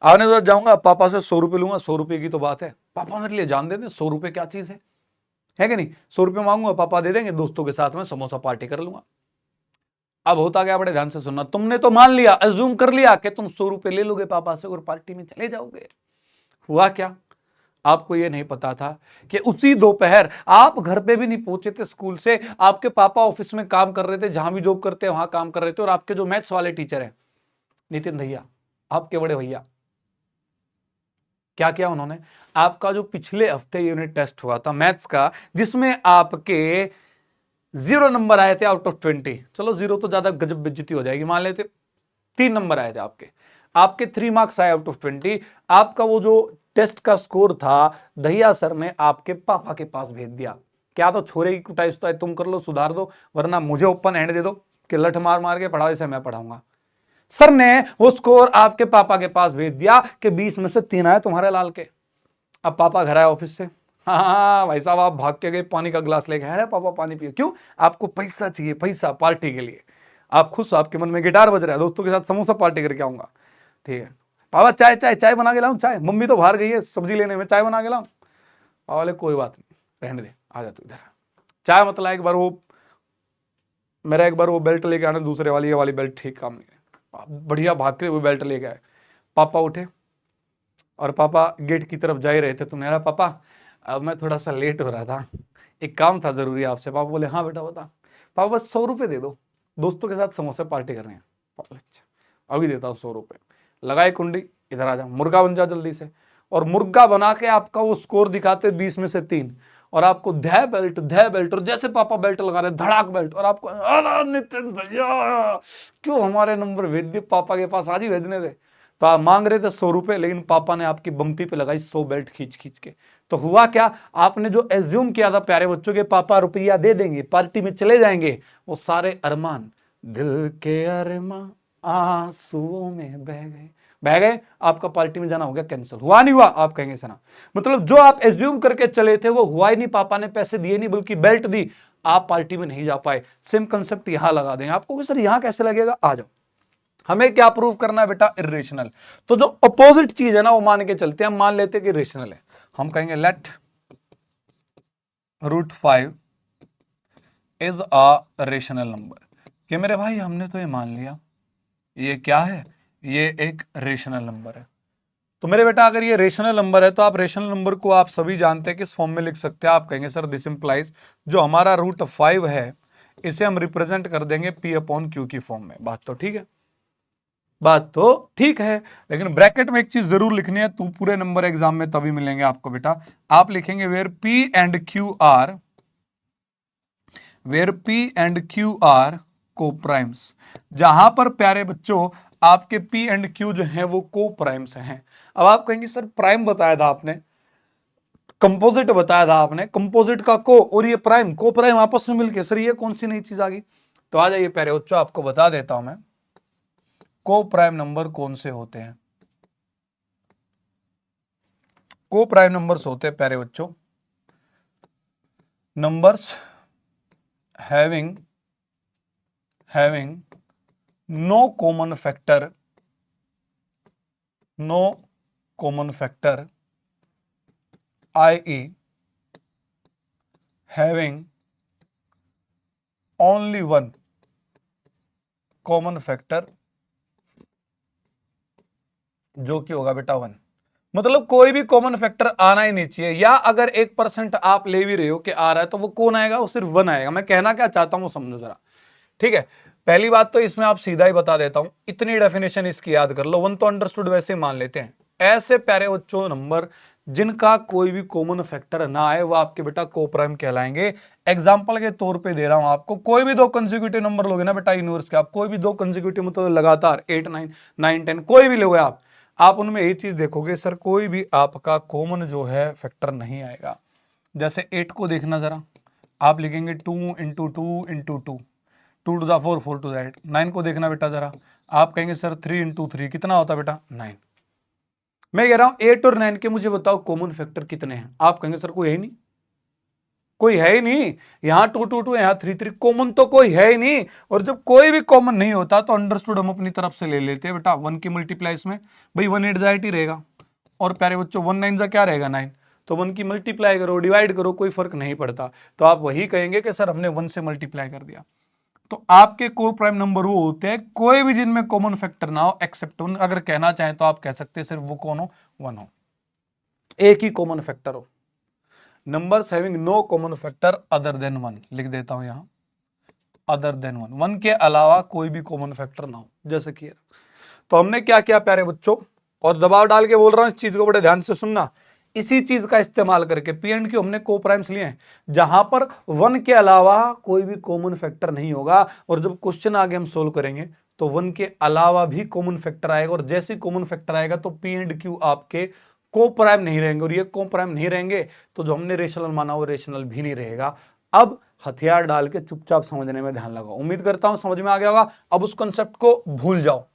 आपने तो जाऊंगा पापा से 100 रुपये लूंगा, 100 रुपये की तो बात है, पापा मेरे लिए जान दे दें, 100 रुपये क्या चीज है कि नहीं। 100 रुपये मांगूंगा, पापा दे देंगे, दोस्तों के साथ में समोसा पार्टी कर लूंगा। अब होता क्या, बड़े ध्यान से सुनना, तुमने तो मान लिया, अज्यूम कर लिया कि तुम 100 रुपये ले लोगे पापा से और पार्टी में चले जाओगे। हुआ क्या, आपको यह नहीं पता था कि उसी दोपहर आप घर पे भी नहीं पहुंचे थे स्कूल से, आपके पापा ऑफिस में काम कर रहे थे, जहां भी जॉब करते हैं वहां काम कर रहे थे, और आपके जो मैथ्स वाले टीचर हैं नितिन भैया, आपके बड़े भैया, क्या किया उन्होंने, आपका जो पिछले हफ्ते यूनिट टेस्ट हुआ था मैथ्स का, जिसमें आपके 0 नंबर आए थे आउट ऑफ 20, चलो 0 तो ज्यादा गजब बेइज्जती हो जाएगी, मान लेते 3 नंबर आए थे आपके, आपके 3 मार्क्स आए आउट ऑफ 20। आपका वो जो टेस्ट का स्कोर था, दहिया सर ने आपके पापा के पास भेज दिया। क्या तो छोरे की कुटाई सुताई तुम कर लो, सुधार दो, वरना मुझे ओपन हैंड दे दो कि लठ मार मार के पढ़ाओ, इसे मैं पढ़ाऊंगा। सर ने वो स्कोर आपके पापा के पास भेज दिया कि 20 में से 3 आए तुम्हारे लाल के। अब पापा घर आए ऑफिस से, हाँ भाई साहब आप भाग के गए, पानी का गिलास लेके, अरे पापा पानी पियो, क्यों, आपको पैसा चाहिए, पैसा पार्टी के लिए। आप खुश, आपके मन में गिटार बज रहा है, दोस्तों के साथ समोसा पार्टी करके आऊंगा, ठीक है। पापा चाय चाय चाय बना के लाऊं, चाय, मम्मी तो बाहर गई है सब्जी लेने में, चाय बना के लाऊं। पापा बोले कोई बात नहीं रहने दे, आ जा तू इधर। चाय मतलब एक बार वो मेरा एक बार वो बेल्ट लेके आना, दूसरे वाली, ये वाली बेल्ट ठीक काम नहीं है, बढ़िया भाग के वो बेल्ट लेके आए। पापा उठे और पापा गेट की तरफ जा ही रहे थे, तो मेरा पापा अब मैं थोड़ा सा लेट हो रहा था, एक काम था जरूरी आपसे। पापा बोले हाँ बेटा बता। पापा बस 100 रुपये दे दो, दोस्तों के साथ समोसे पार्टी कर रहे हैं। पापा अच्छा अभी देता हूँ 100 रुपये, लगाए कुंडी, इधर आ जा, मुर्गा बन जा जल्दी से। और मुर्गा बना के आपका वो स्कोर दिखाते 20 में से 3, और आपको धै बेल्ट, और जैसे पापा बेल्ट लगा रहे धड़ाक बेल्ट, और आपको अरे नितिन भैया क्यों हमारे नंबर भेज दिए, पापा के पास आज ही भेजने थे। तो आप मांग रहे थे 100 रुपये, लेकिन पापा ने आपकी बम्पी पे लगाई 100 बेल्ट खींच खींच के। तो हुआ क्या, आपने जो एज्यूम किया था प्यारे बच्चों के पापा रुपया दे देंगे, पार्टी में चले जाएंगे, वो सारे अरमान, दिल के अरमान आंसुओं में बह गए, आपका पार्टी में जाना हो गया कैंसिल। हुआ नहीं हुआ, आप कहेंगे सना, मतलब जो आप एज्यूम करके चले थे वो हुआ ही नहीं, पापा ने पैसे दिए नहीं बल्कि बेल्ट दी, आप पार्टी में नहीं जा पाए। सेम कंसेप्ट यहां लगा देंगे आपको, सर यहां कैसे लगेगा, आ जाओ। हमें क्या प्रूव करना है बेटा, इरेशनल। तो जो अपोजिट चीज है ना वो मान के चलते हैं, हम मान लेते हैं कि इरेशनल है, हम कहेंगे let √5 is a rational number. कि मेरे भाई हमने तो ये मान लिया, ये क्या है, ये एक रेशनल नंबर है। तो मेरे बेटा अगर ये रेशनल नंबर है तो आप रेशनल नंबर को आप सभी जानते हैं किस फॉर्म में लिख सकते हैं, आप कहेंगे सर दिस इंप्लाइज जो हमारा √5 है इसे हम रिप्रेजेंट कर देंगे P/Q की फॉर्म में। बात तो ठीक है, बात तो ठीक है, लेकिन ब्रैकेट में एक चीज जरूर लिखनी है, तू पूरे नंबर एग्जाम में तभी मिलेंगे आपको बेटा। आप लिखेंगे where P and Q primes, जहां पर प्यारे बच्चों आपके P एंड Q जो है वो को प्राइम्स हैं। अब आप कहेंगे सर प्राइम बताया था आपने, कंपोजिट बताया था आपने, कंपोजिट का को और ये प्राइम को प्राइम आपस में मिलके, सर ये कौन सी नई चीज आ गई। तो आ जाइए प्यारे बच्चों, आपको बता देता हूं मैं को प्राइम नंबर कौन से होते हैं। को प्राइम नंबर्स होते हैं प्यारे बच्चों numbers having no common factor i.e. having only one common factor, जो कि होगा बेटा 1। मतलब कोई भी कॉमन फैक्टर आना ही नहीं चाहिए, या अगर 1% आप ले भी रहे हो कि आ रहा है तो वो कौन आएगा, वो सिर्फ 1 आएगा। मैं कहना क्या चाहता हूं समझो जरा, ठीक है। पहली बात तो इसमें आप सीधा ही बता देता हूं, इतनी डेफिनेशन इसकी याद कर लो। 1 तो अंडरस्टूड वैसे ही मान लेते हैं। ऐसे प्यारे बच्चों नंबर जिनका कोई भी कॉमन फैक्टर ना आए वो आपके बेटा कोप्राइम कहलाएंगे। एग्जांपल के तौर पे दे रहा हूं आपको, कोई भी दो कंसेक्यूटिव नंबर लोगे ना बेटा यूनिवर्स के, आप कोई भी दो कंसेक्यूटिव मतलब लगातार 8 9 9 10 कोई भी लोगे आप उनमें यही चीज देखोगे सर कोई भी आपका कॉमन जो है फैक्टर नहीं आएगा। जैसे 8 को देखना जरा, आप लिखेंगे 2 into 2 into 2, 2 to the 4 4 to the 8। 9 को देखना बेटा जरा, आप कहेंगे सर 3 इंटू 3 कितना होता बेटा 9। मैं कह रहा हूं 8 और 9 के मुझे बताओ कॉमन फैक्टर कितने हैं, आप कहेंगे सर कोई है ही नहीं, कोई है ही नहीं। यहां 2 2 2 यहां 3 3, कॉमन तो कोई है ही नहीं। और जब कोई भी कॉमन नहीं होता तो अंडरस्टूड हम अपनी तरफ से ले लेते हैं बेटा 1 की मल्टीप्लाई इसमें, भाई 1 8 8 ही रहेगा, और प्यारे बच्चों 1 9 जा क्या रहेगा 9, तो 1 की मल्टीप्लाई करो डिवाइड करो कोई फर्क नहीं पड़ता। तो आप वही कहेंगे कि सर हमने 1 से मल्टीप्लाई कर दिया। तो आपके कोर प्राइम नंबर वो होते हैं कोई भी जिनमें कॉमन फैक्टर ना हो एक्सेप्ट 1। अगर कहना चाहें तो आप कह सकते हैं सिर्फ वो कौन हो 1 हो, एक ही कॉमन फैक्टर हो। Numbers having no common factor other than 1 लिख देता हूं यहां, अदर देन 1, 1 के अलावा कोई भी कॉमन फैक्टर ना हो, जैसे कि। तो हमने क्या किया प्यारे बच्चों, और दबाव डाल के बोल रहा हूं इस चीज को बड़े ध्यान से सुनना, इसी चीज का इस्तेमाल करके पी एंड क्यू हमने को प्राइम्स लिए हैं जहां पर 1 के अलावा कोई भी कॉमन फैक्टर नहीं होगा। और जब क्वेश्चन आगे हम सोल्व करेंगे तो 1 के अलावा भी कॉमन फैक्टर आएगा, और जैसे कॉमन फैक्टर आएगा तो पी एंड क्यू आपके को प्राइम नहीं रहेंगे, और ये को प्राइम नहीं रहेंगे तो जो हमने रेशनल माना वो रेशनल भी नहीं रहेगा। अब हथियार डाल के चुपचाप समझने में ध्यान लगाओ, उम्मीद करता हूं समझ में आ गया होगा। अब उस कंसेप्ट को भूल जाओ,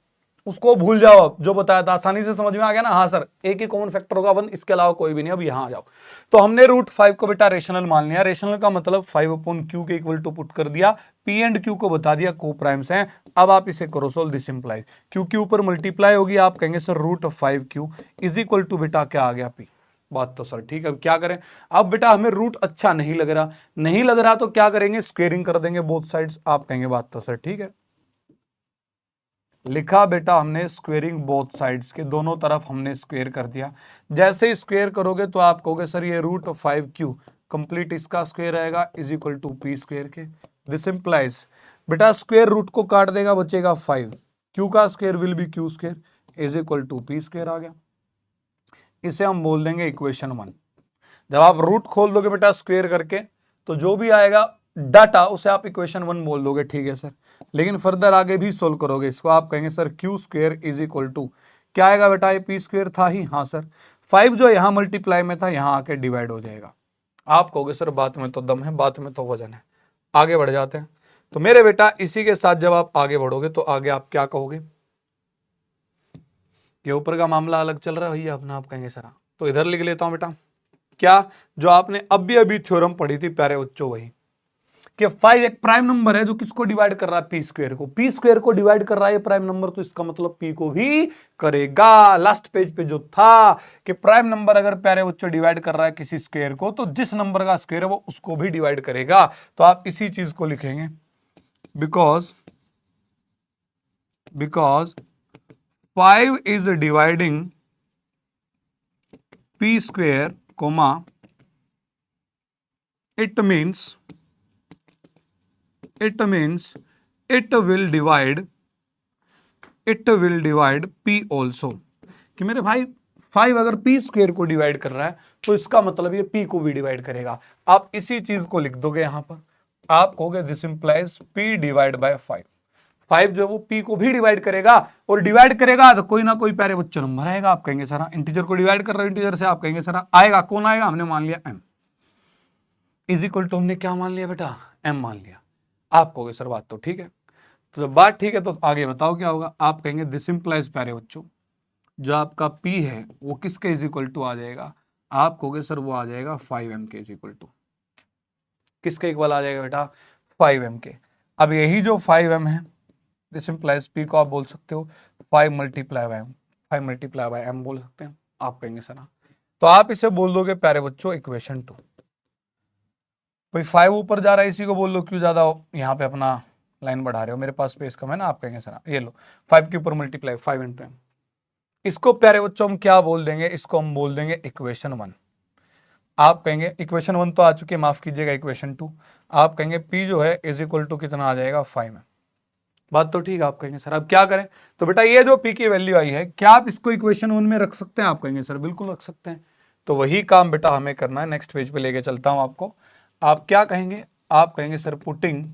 उसको भूल जाओ, अब जो बताया था आसानी से समझ में आ गया ना, हाँ सर एक ही कॉमन फैक्टर होगा 1, इसके अलावा कोई भी नहीं। अब यहां आ जाओ, तो हमने √5 को बेटा रेशनल मान लिया, रेशनल का मतलब 5/q के इक्वल टू पुट कर दिया, पी एंड क्यू को बता दिया को प्राइम्स हैं। अब आप इसे करो सोल्व, दिस इंप्लाइज क्यू के ऊपर मल्टीप्लाई होगी, आप कहेंगे sir √5q is equal to बेटा क्या आ गया p। बात तो सर ठीक है, अब क्या करें। अब बेटा हमें रूट अच्छा नहीं लग रहा, नहीं लग रहा तो क्या करेंगे, स्क्वेयरिंग कर देंगे बोथ साइड्स। आप कहेंगे बात तो सर ठीक है, लिखा बेटा हमने स्क्वेयरिंग बोथ साइड्स के, दोनों तरफ हमने स्क्वेयर कर दिया। जैसे ही स्क्वेयर करोगे तो आप कहोगे सर ये √5q कंप्लीट इसका स्क्वेयर आएगा is equal to p square के। दिस इंप्लाइज बेटा स्क्वेयर रूट को काट देगा बचेगा 5, q का square will be q square is equal to p square आ गया। इसे हम बोल देंगे इक्वेशन 1। जब आप रूट खोल दोगे बेटा स्क्वेयर करके तो जो भी आएगा डाटा उसे आप इक्वेशन 1 बोल दोगे, ठीक है सर। लेकिन फर्दर आगे भी सोल्व करोगे इसको, आप कहेंगे sir q square is equal to क्या आएगा बेटा, ये p स्क्वेयर था ही, हाँ सर 5 जो यहां मल्टीप्लाई में था यहां आके डिवाइड हो जाएगा। आप कहोगे सर बात में तो दम है, बात में तो वजन है। आगे बढ़ जाते हैं। तो मेरे बेटा इसी के साथ जब आप आगे बढ़ोगे तो आगे आप क्या कहोगे, ये ऊपर का मामला अलग चल रहा है भैया अपना, आप कहेंगे सर तो इधर लिख लेता हूं बेटा, क्या जो आपने अभी थ्योरम पढ़ी थी प्यारे बच्चों, वही कि 5 एक प्राइम नंबर है जो किसको डिवाइड कर रहा है, p स्क्वेयर को डिवाइड कर रहा है ये प्राइम नंबर, तो इसका मतलब p को भी करेगा। लास्ट पेज पे जो था कि प्राइम नंबर अगर प्यारे बच्चों डिवाइड कर रहा है किसी स्क्वेयर को तो जिस नंबर का स्क्वेयर है वो उसको भी डिवाइड करेगा। तो आप इसी चीज को लिखेंगे because 5 is dividing p square comma it means it will divide p also, कि मेरे भाई 5 अगर p स्क्वेयर को डिवाइड कर रहा है तो इसका मतलब ये p को भी डिवाइड करेगा। आप इसी चीज को लिख दोगे यहां पर, आप कहोगे this implies p divide by 5 जो वो p को भी डिवाइड करेगा, और डिवाइड करेगा तो कोई ना कोई प्यारे बच्चों नंबर आएगा। आप कहेंगे सर इंटीजर को डिवाइड कर रहे हो इंटीजर से, आप कहेंगे सर आएगा, कौन आएगा, हमने मान लिया m इज इक्वल टू हमने क्या मान लिया बेटा m मान लिया। आप कहोगे सर बात तो ठीक है, तो जब बात ठीक है तो आगे बताओ क्या होगा। आप कहेंगे दिस इंप्लाइज प्यारे बच्चों जो आपका p है वो किसके इज इक्वल टू आ जाएगा, आप कहोगे सर वो आ जाएगा 5m के इज इक्वल टू, किसके इक्वल आ जाएगा बेटा 5m के। अब यही जो 5m है दिस इंप्लाइज p को आप बोल सकते हो 5 मल्टीप्लाई बाय m बोल सकते हैं। आप कहेंगे सर तो आप इसे बोल दोगे प्यारे बच्चों इक्वेशन 2। भाई 5 ऊपर जा रहा है, इसी को बोल लो क्यों ज्यादा यहाँ पे अपना लाइन बढ़ा रहे हो, मेरे पास स्पेस कम है ना। आप कहेंगे सर ये लो 5 के ऊपर मल्टीप्लाई 5 इंटू एम। इसको प्यारे बच्चों हम क्या बोल देंगे, इसको हम बोल देंगे इक्वेशन 1। आप कहेंगे इक्वेशन 1 तो आ चुकी है, माफ कीजिएगा इक्वेशन 2। आप कहेंगे पी जो है इज इक्वल टू कितना आ जाएगा 5 में। बात तो ठीक है। आप कहेंगे सर अब क्या करें, तो बेटा ये जो पी की वैल्यू आई है क्या आप इसको इक्वेशन 1 में रख सकते हैं? आप कहेंगे सर बिल्कुल रख सकते हैं। तो वही काम बेटा हमें करना है। नेक्स्ट पेज पे लेके चलता हूं आपको। आप क्या कहेंगे, आप कहेंगे sir putting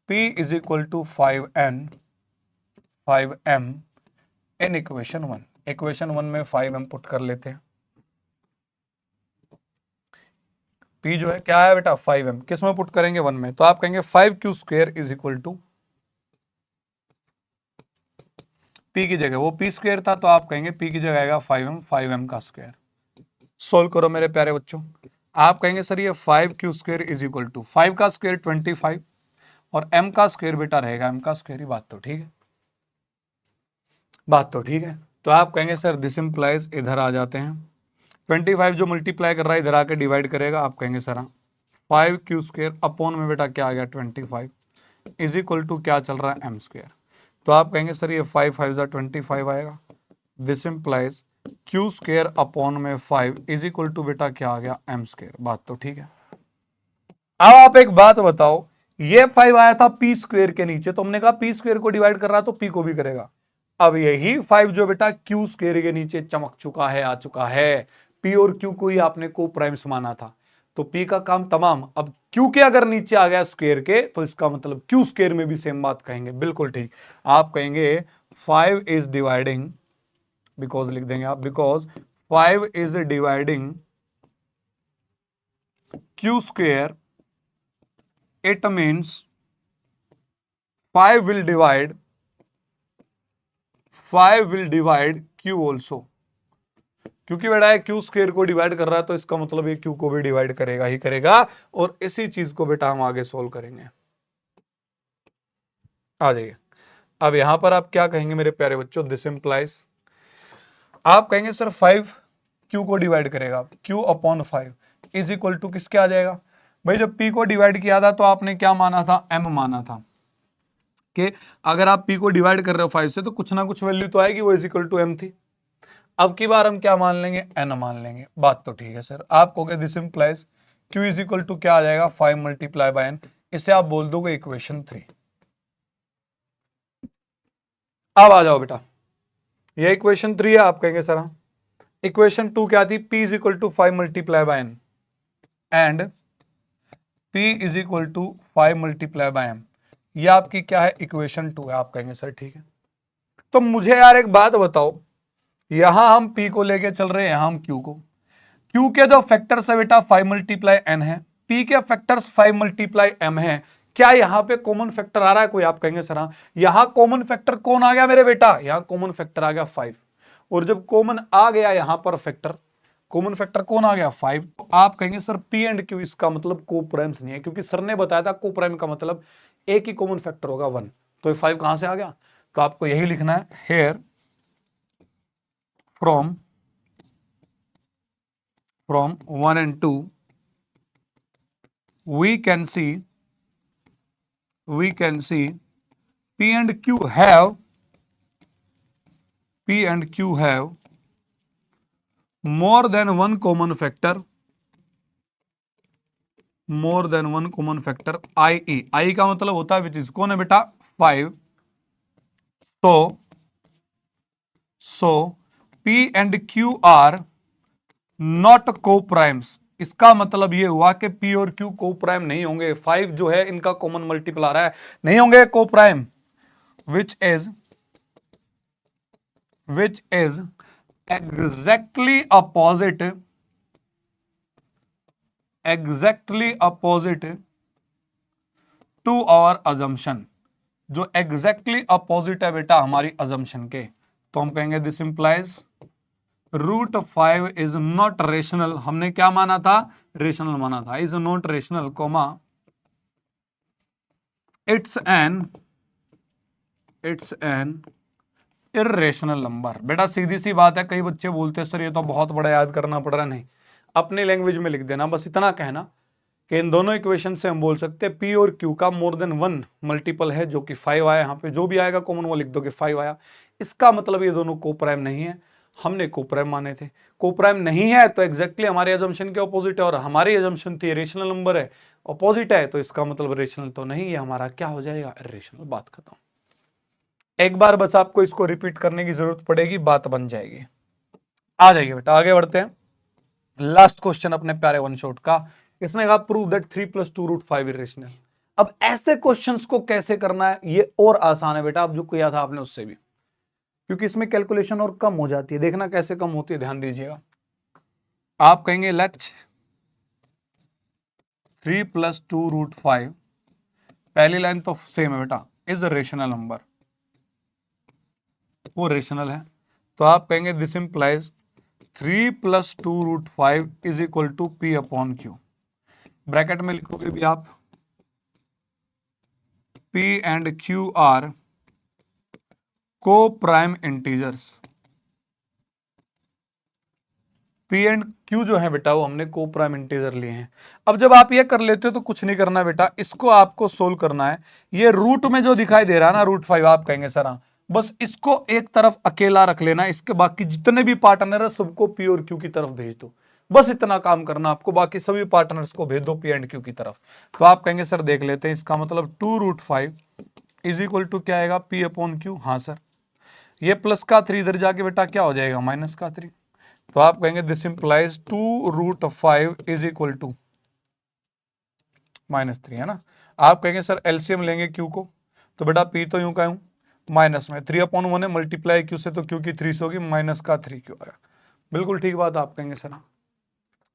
P is equal to 5m in equation 1। Equation 1 में 5m पुट कर लेते हैं। P जो है क्या है बेटा 5m, किस में पुट करेंगे 1 में, तो आप कहेंगे 5q square is equal to P की जगह वो P स्क्वायर था, तो आप कहेंगे P की जगह आएगा 5m का स्क्वायर। सोल्व करो मेरे प्यारे बच्चों। आप कहेंगे सर ये 5q square is equal to 5 का स्क्वायर 25 और m का स्क्वायर बेटा रहेगा m का स्क्वायर ही। बात तो ठीक है, बात तो ठीक है। तो आप कहेंगे सर दिस इंप्लाइज, इधर आ जाते हैं 25 जो मल्टीप्लाई कर रहा है इधर आके डिवाइड करेगा। आप कहेंगे सर 5q स्क्वायर अपॉन में बेटा क्या आ गया 25 इज इक्वल टू क्या चल रहा है m स्क्वायर। तो आप कहेंगे सर ये 5 5 25 आएगा। This implies q square upon में 5 इज इक्वल टू बेटा क्या आ गया m स्क्वायर। बात तो ठीक है। अब आप एक बात बताओ, ये 5 आया था p स्क्वायर के नीचे, तो हमने कहा p स्क्वायर को डिवाइड कर रहा है तो p को भी करेगा। अब यही 5 जो बेटा q स्क्वायर के नीचे चमक चुका है, आ चुका है। p और q को ही आपने को प्राइम्स माना था, तो p का काम तमाम। अब q के अगर नीचे आ गया स्क्वायर के, तो इसका मतलब q स्क्वायर में भी सेम बात कहेंगे। बिल्कुल ठीक। आप कहेंगे 5 इज डिवाइडिंग, बिकॉज लिख देंगे आप, because 5 is dividing q square, it means 5 will divide q also। क्योंकि बेटा है q स्क्वायर को डिवाइड कर रहा है, तो इसका मतलब ये q को भी डिवाइड करेगा ही करेगा। और इसी चीज को बेटा हम आगे सोल्व करेंगे। आ जाइए। अब यहां पर आप क्या कहेंगे मेरे प्यारे बच्चों, दिस इंप्लाइज, आप कहेंगे सर 5 q को डिवाइड करेगा, q upon 5 is equal to किसके आ जाएगा। भाई जब p को डिवाइड किया था तो आपने क्या माना था, m माना था कि अगर आप p को डिवाइड कर रहे हो 5 से तो कुछ ना कुछ वैल्यू तो आएगी, वो इज इक्वल टू m थी। अब की बार हम क्या मान लेंगे, n मान लेंगे। बात तो ठीक है सर। आप कहोगे this implies q is equal to क्या आ जाएगा 5 मल्टीप्लाई बाय n, इसे आप बोल दोगे इक्वेशन 3। अब आ जाओ बेटा, ये इक्वेशन 3 है। आप कहेंगे सर इक्वेशन 2 क्या थी, p is equal to 5 multiply by n and p is equal to 5 multiply by m। ये आपकी क्या है, इक्वेशन 2 है। आप कहेंगे सर ठीक है। तो मुझे यार एक बात बताओ, यहां हम p को लेके चल रहे हैं, यहां हम q को, q के जो फैक्टर्स है बेटा 5 मल्टीप्लाई n है, p के फैक्टर्स 5 मल्टीप्लाई m है। क्या यहां पे कॉमन फैक्टर आ रहा है कोई? आप कहेंगे सर हाँ। यहां कॉमन फैक्टर कौन आ गया मेरे बेटा, यहां कॉमन फैक्टर आ गया 5। और जब कॉमन आ गया यहां पर फैक्टर, कॉमन फैक्टर कौन आ गया 5, तो आप कहेंगे सर p एंड q इसका मतलब को प्राइम्स नहीं है, क्योंकि सर ने बताया था को प्राइम का मतलब एक ही कॉमन फैक्टर होगा 1। तो ये 5 कहां से आ गया, तो आपको यही लिखना है hair from 1 and 2 we can see p and q have more than one common factor, i का मतलब होता है विच इज, कौन है बेटा 5। so p and q are not co-primes। इसका मतलब ये हुआ कि p और q को प्राइम नहीं होंगे। 5 जो है इनका कॉमन मल्टीपल है, नहीं होंगे coprime, which is exactly opposite to our assumption. जो एग्जैक्टली अपोजिट है बेटा हमारी अजम्पशन के, तो हम कहेंगे this implies root 5 is not rational. हमने क्या माना था, रेशनल माना था। Is not rational comma it's an irrational number. बेटा सीधी सी बात है, कई बच्चे बोलते हैं सर ये तो बहुत बड़ा याद करना पड़ रहा है। नहीं, अपनी लैंग्वेज में लिख देना, बस इतना कहना कि इन दोनों इक्वेशन से हम बोल सकते हैं पी और क्यू का मोर देन 1 मल्टीपल है, जो कि 5 आया। यहाँ पे जो भी आएगा कॉमन वो लिख दो कि 5 आया। इसका मतलब ये दोनों कोप्राइम नहीं है, हमने कोप्राइम माने थे। कोप्राइम नहीं है तो एग्जैक्टली हमारे अजम्पशन के ऑपोजिट है, और हमारी अजम्पशन थी रेशनल नंबर है, ऑपोजिट है, तो इसका मतलब रेशनल तो नहीं है, हमारा क्या हो जाएगा, इर्रेशनल। बात खत्म। एक बार बस आपको इसको रिपीट करने की जरूरत पड़ेगी, बात बन जाएगी। आ जाइए बेटा, आगे बढ़ते हैं। लास्ट क्वेश्चन अपने प्यारे वन शॉट का, इसने कहा प्रूव दैट 3 + 2√5 इरेशनल। अब ऐसे क्वेश्चंस को कैसे करना है ये और आसान है बेटा, अब जो किया था आपने उससे भी, क्योंकि इसमें कैलकुलेशन और कम हो जाती है। देखना कैसे कम होती है, ध्यान दीजिएगा। आप कहेंगे लेट 3 + 2√5, पहली लाइन तो सेम है बेटा, इज अ रेशनल नंबर, वो रेशनल है। तो आप कहेंगे this implies 3 + 2√5 is equal to P/Q। Bracket में लिखोगे भी आप P and Q are coprime integers. P and Q जो है बेटा वो हमने को प्राइम इंटीजर लिए हैं। अब जब आप ये कर लेते हो तो कुछ नहीं करना बेटा, इसको आपको सोल्व करना है। ये रूट में जो दिखाई दे रहा है ना √5, आप कहेंगे सर हाँ, बस इसको एक तरफ अकेला रख लेना, इसके बाकी जितने भी पार्टनर है सबको P और Q की तरफ भेज दो। बस इतना काम करना आपको, बाकी सभी पार्टनर्स को भेज दो P एंड Q की तरफ। तो आप कहेंगे सर देख लेते हैं, इसका मतलब 2√5 इज इक्वल टू क्या आएगा, P/Q। हाँ सर, ये प्लस का 3 इधर जाके बेटा क्या हो जाएगा, माइनस का 3। तो आप कहेंगे this implies 2√5 is equal to -3, है ना। आप कहेंगे सर एलसीएम लेंगे क्यू को, तो बेटा पी तो यूं का यूं माइनस में 3/1 है, मल्टीप्लाई क्यू से तो क्यू की 3 से होगी, माइनस का 3 क्यू आया। बिल्कुल ठीक बात आप कहेंगे सर,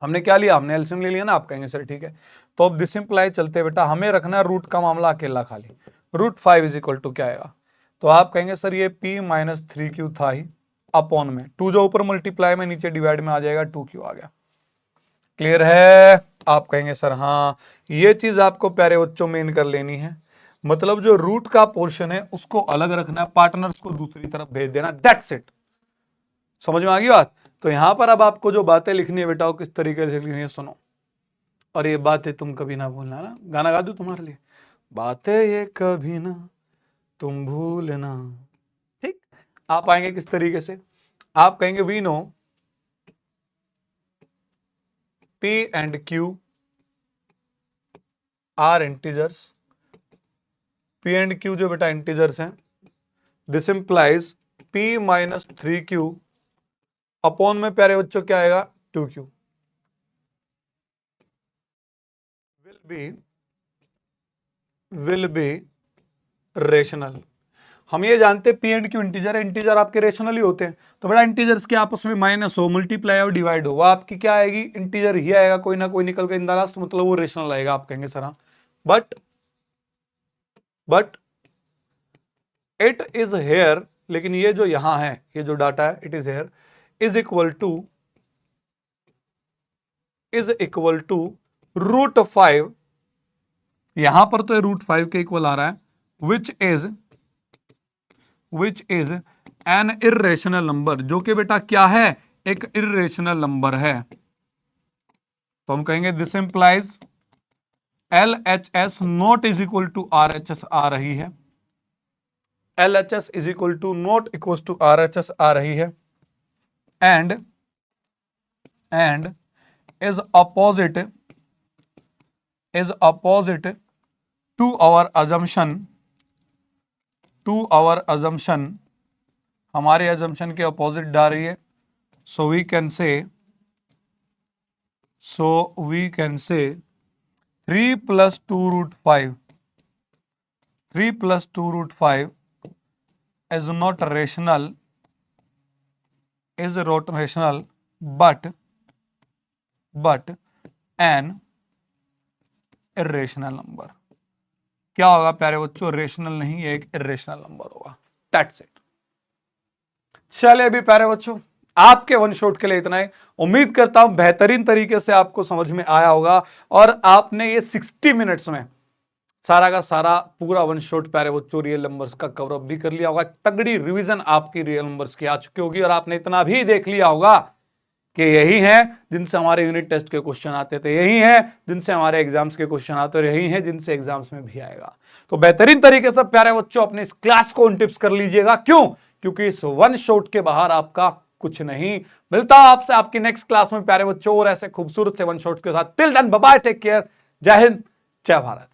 हमने क्या लिया, हमने एलसीएम ले लिया ना। आप कहेंगे सर ठीक है, तो अब दिस इंप्लाई चलते बेटा, हमें रखना है रूट का मामला अकेला खाली। √5 इज इक्वल टू क्या आएगा, तो आप कहेंगे सर ये P - 3Q था ही, अपॉन में 2 जो ऊपर मल्टीप्लाई में नीचे डिवाइड में आ जाएगा, 2Q आ गया। क्लियर है। आप कहेंगे सर हाँ, ये चीज आपको प्यारे बच्चों मेन कर लेनी है, मतलब जो रूट का पोर्शन है उसको अलग रखना है, पार्टनर्स को दूसरी तरफ भेज देना, दैट्स इट। समझ में आ गई बात। तो यहां पर अब आपको जो बातें लिखनी है बेटा वो किस तरीके से लिखनी है, सुनो। और ये बातें तुम कभी ना भूलना ना, गाना गा दूं तुम्हारे लिए, बातें ये कभी ना तुम भूलना। ठीक, आप आएंगे किस तरीके से, आप कहेंगे we know P and Q are integers. P and Q जो बेटा इंटीजर्स हैं, this implies P - 3Q upon में प्यारे बच्चों क्या आएगा, 2Q विल बी रेशनल। हम ये जानते हैं P एंड Q इंटीजर है, इंटीजर आपके रेशनल ही होते हैं। तो बड़ा इंटीजर्स के आपस में माइनस हो, मल्टीप्लाई और डिवाइड हो, वो आपकी क्या आएगी, इंटीजर ही आएगा, कोई ना कोई निकल के इन द लास्ट, मतलब वो रेशनल आएगा। आप कहेंगे सर हाँ, बट इट इज हेयर, लेकिन ये जो यहां है, ये जो डाटा है, it is here is equal to √5। यहां पर तो √5 के इक्वल आ रहा है, which is an irrational number, जो कि बेटा क्या है, एक इर्रेशनल नंबर है। तो हम कहेंगे this implies LHS not is equal to RHS आ रही है, LHS is equal to not equal to RHS आ रही है, and is opposite to our assumption, हमारे assumption के opposite डाल रही है। so we can say 3 + 2√5 is not rational, but an irrational number. क्या होगा प्यारे बच्चों, रेशनल नहीं, ये एक इर्रेशनल नंबर होगा, दैट्स इट। चलिए अभी प्यारे बच्चों, आपके वन शॉट के लिए इतना ही। उम्मीद करता हूं बेहतरीन तरीके से आपको समझ में आया होगा, और आपने ये 60 मिनट्स में सारा का सारा पूरा वन शॉट प्यारे बच्चों रियल नंबर्स का कवरअप भी कर लिया होगा। तगड़ी रिवीजन आपकी रियल नंबर्स की आ चुकी होगी और आपने इतना भी देख लिया होगा कि यही है जिनसे हमारे यूनिट टेस्ट के क्वेश्चन आते थे, यही है जिनसे हमारे एग्जाम्स के क्वेश्चन आते थे, यही है जिनसे एग्जाम्स में भी आएगा। तो बेहतरीन तरीके से प्यारे बच्चों अपने इस क्लास को उन टिप्स कर लीजिएगा। क्यों? क्योंकि इस वन शॉट के बाहर आपका कुछ नहीं। मिलता है आपसे आपकी नेक्स्ट क्लास में प्यारे बच्चों और ऐसे खूबसूरत से वन शॉट के साथ। Till then bye bye, take care, जय हिंद, जय भारत।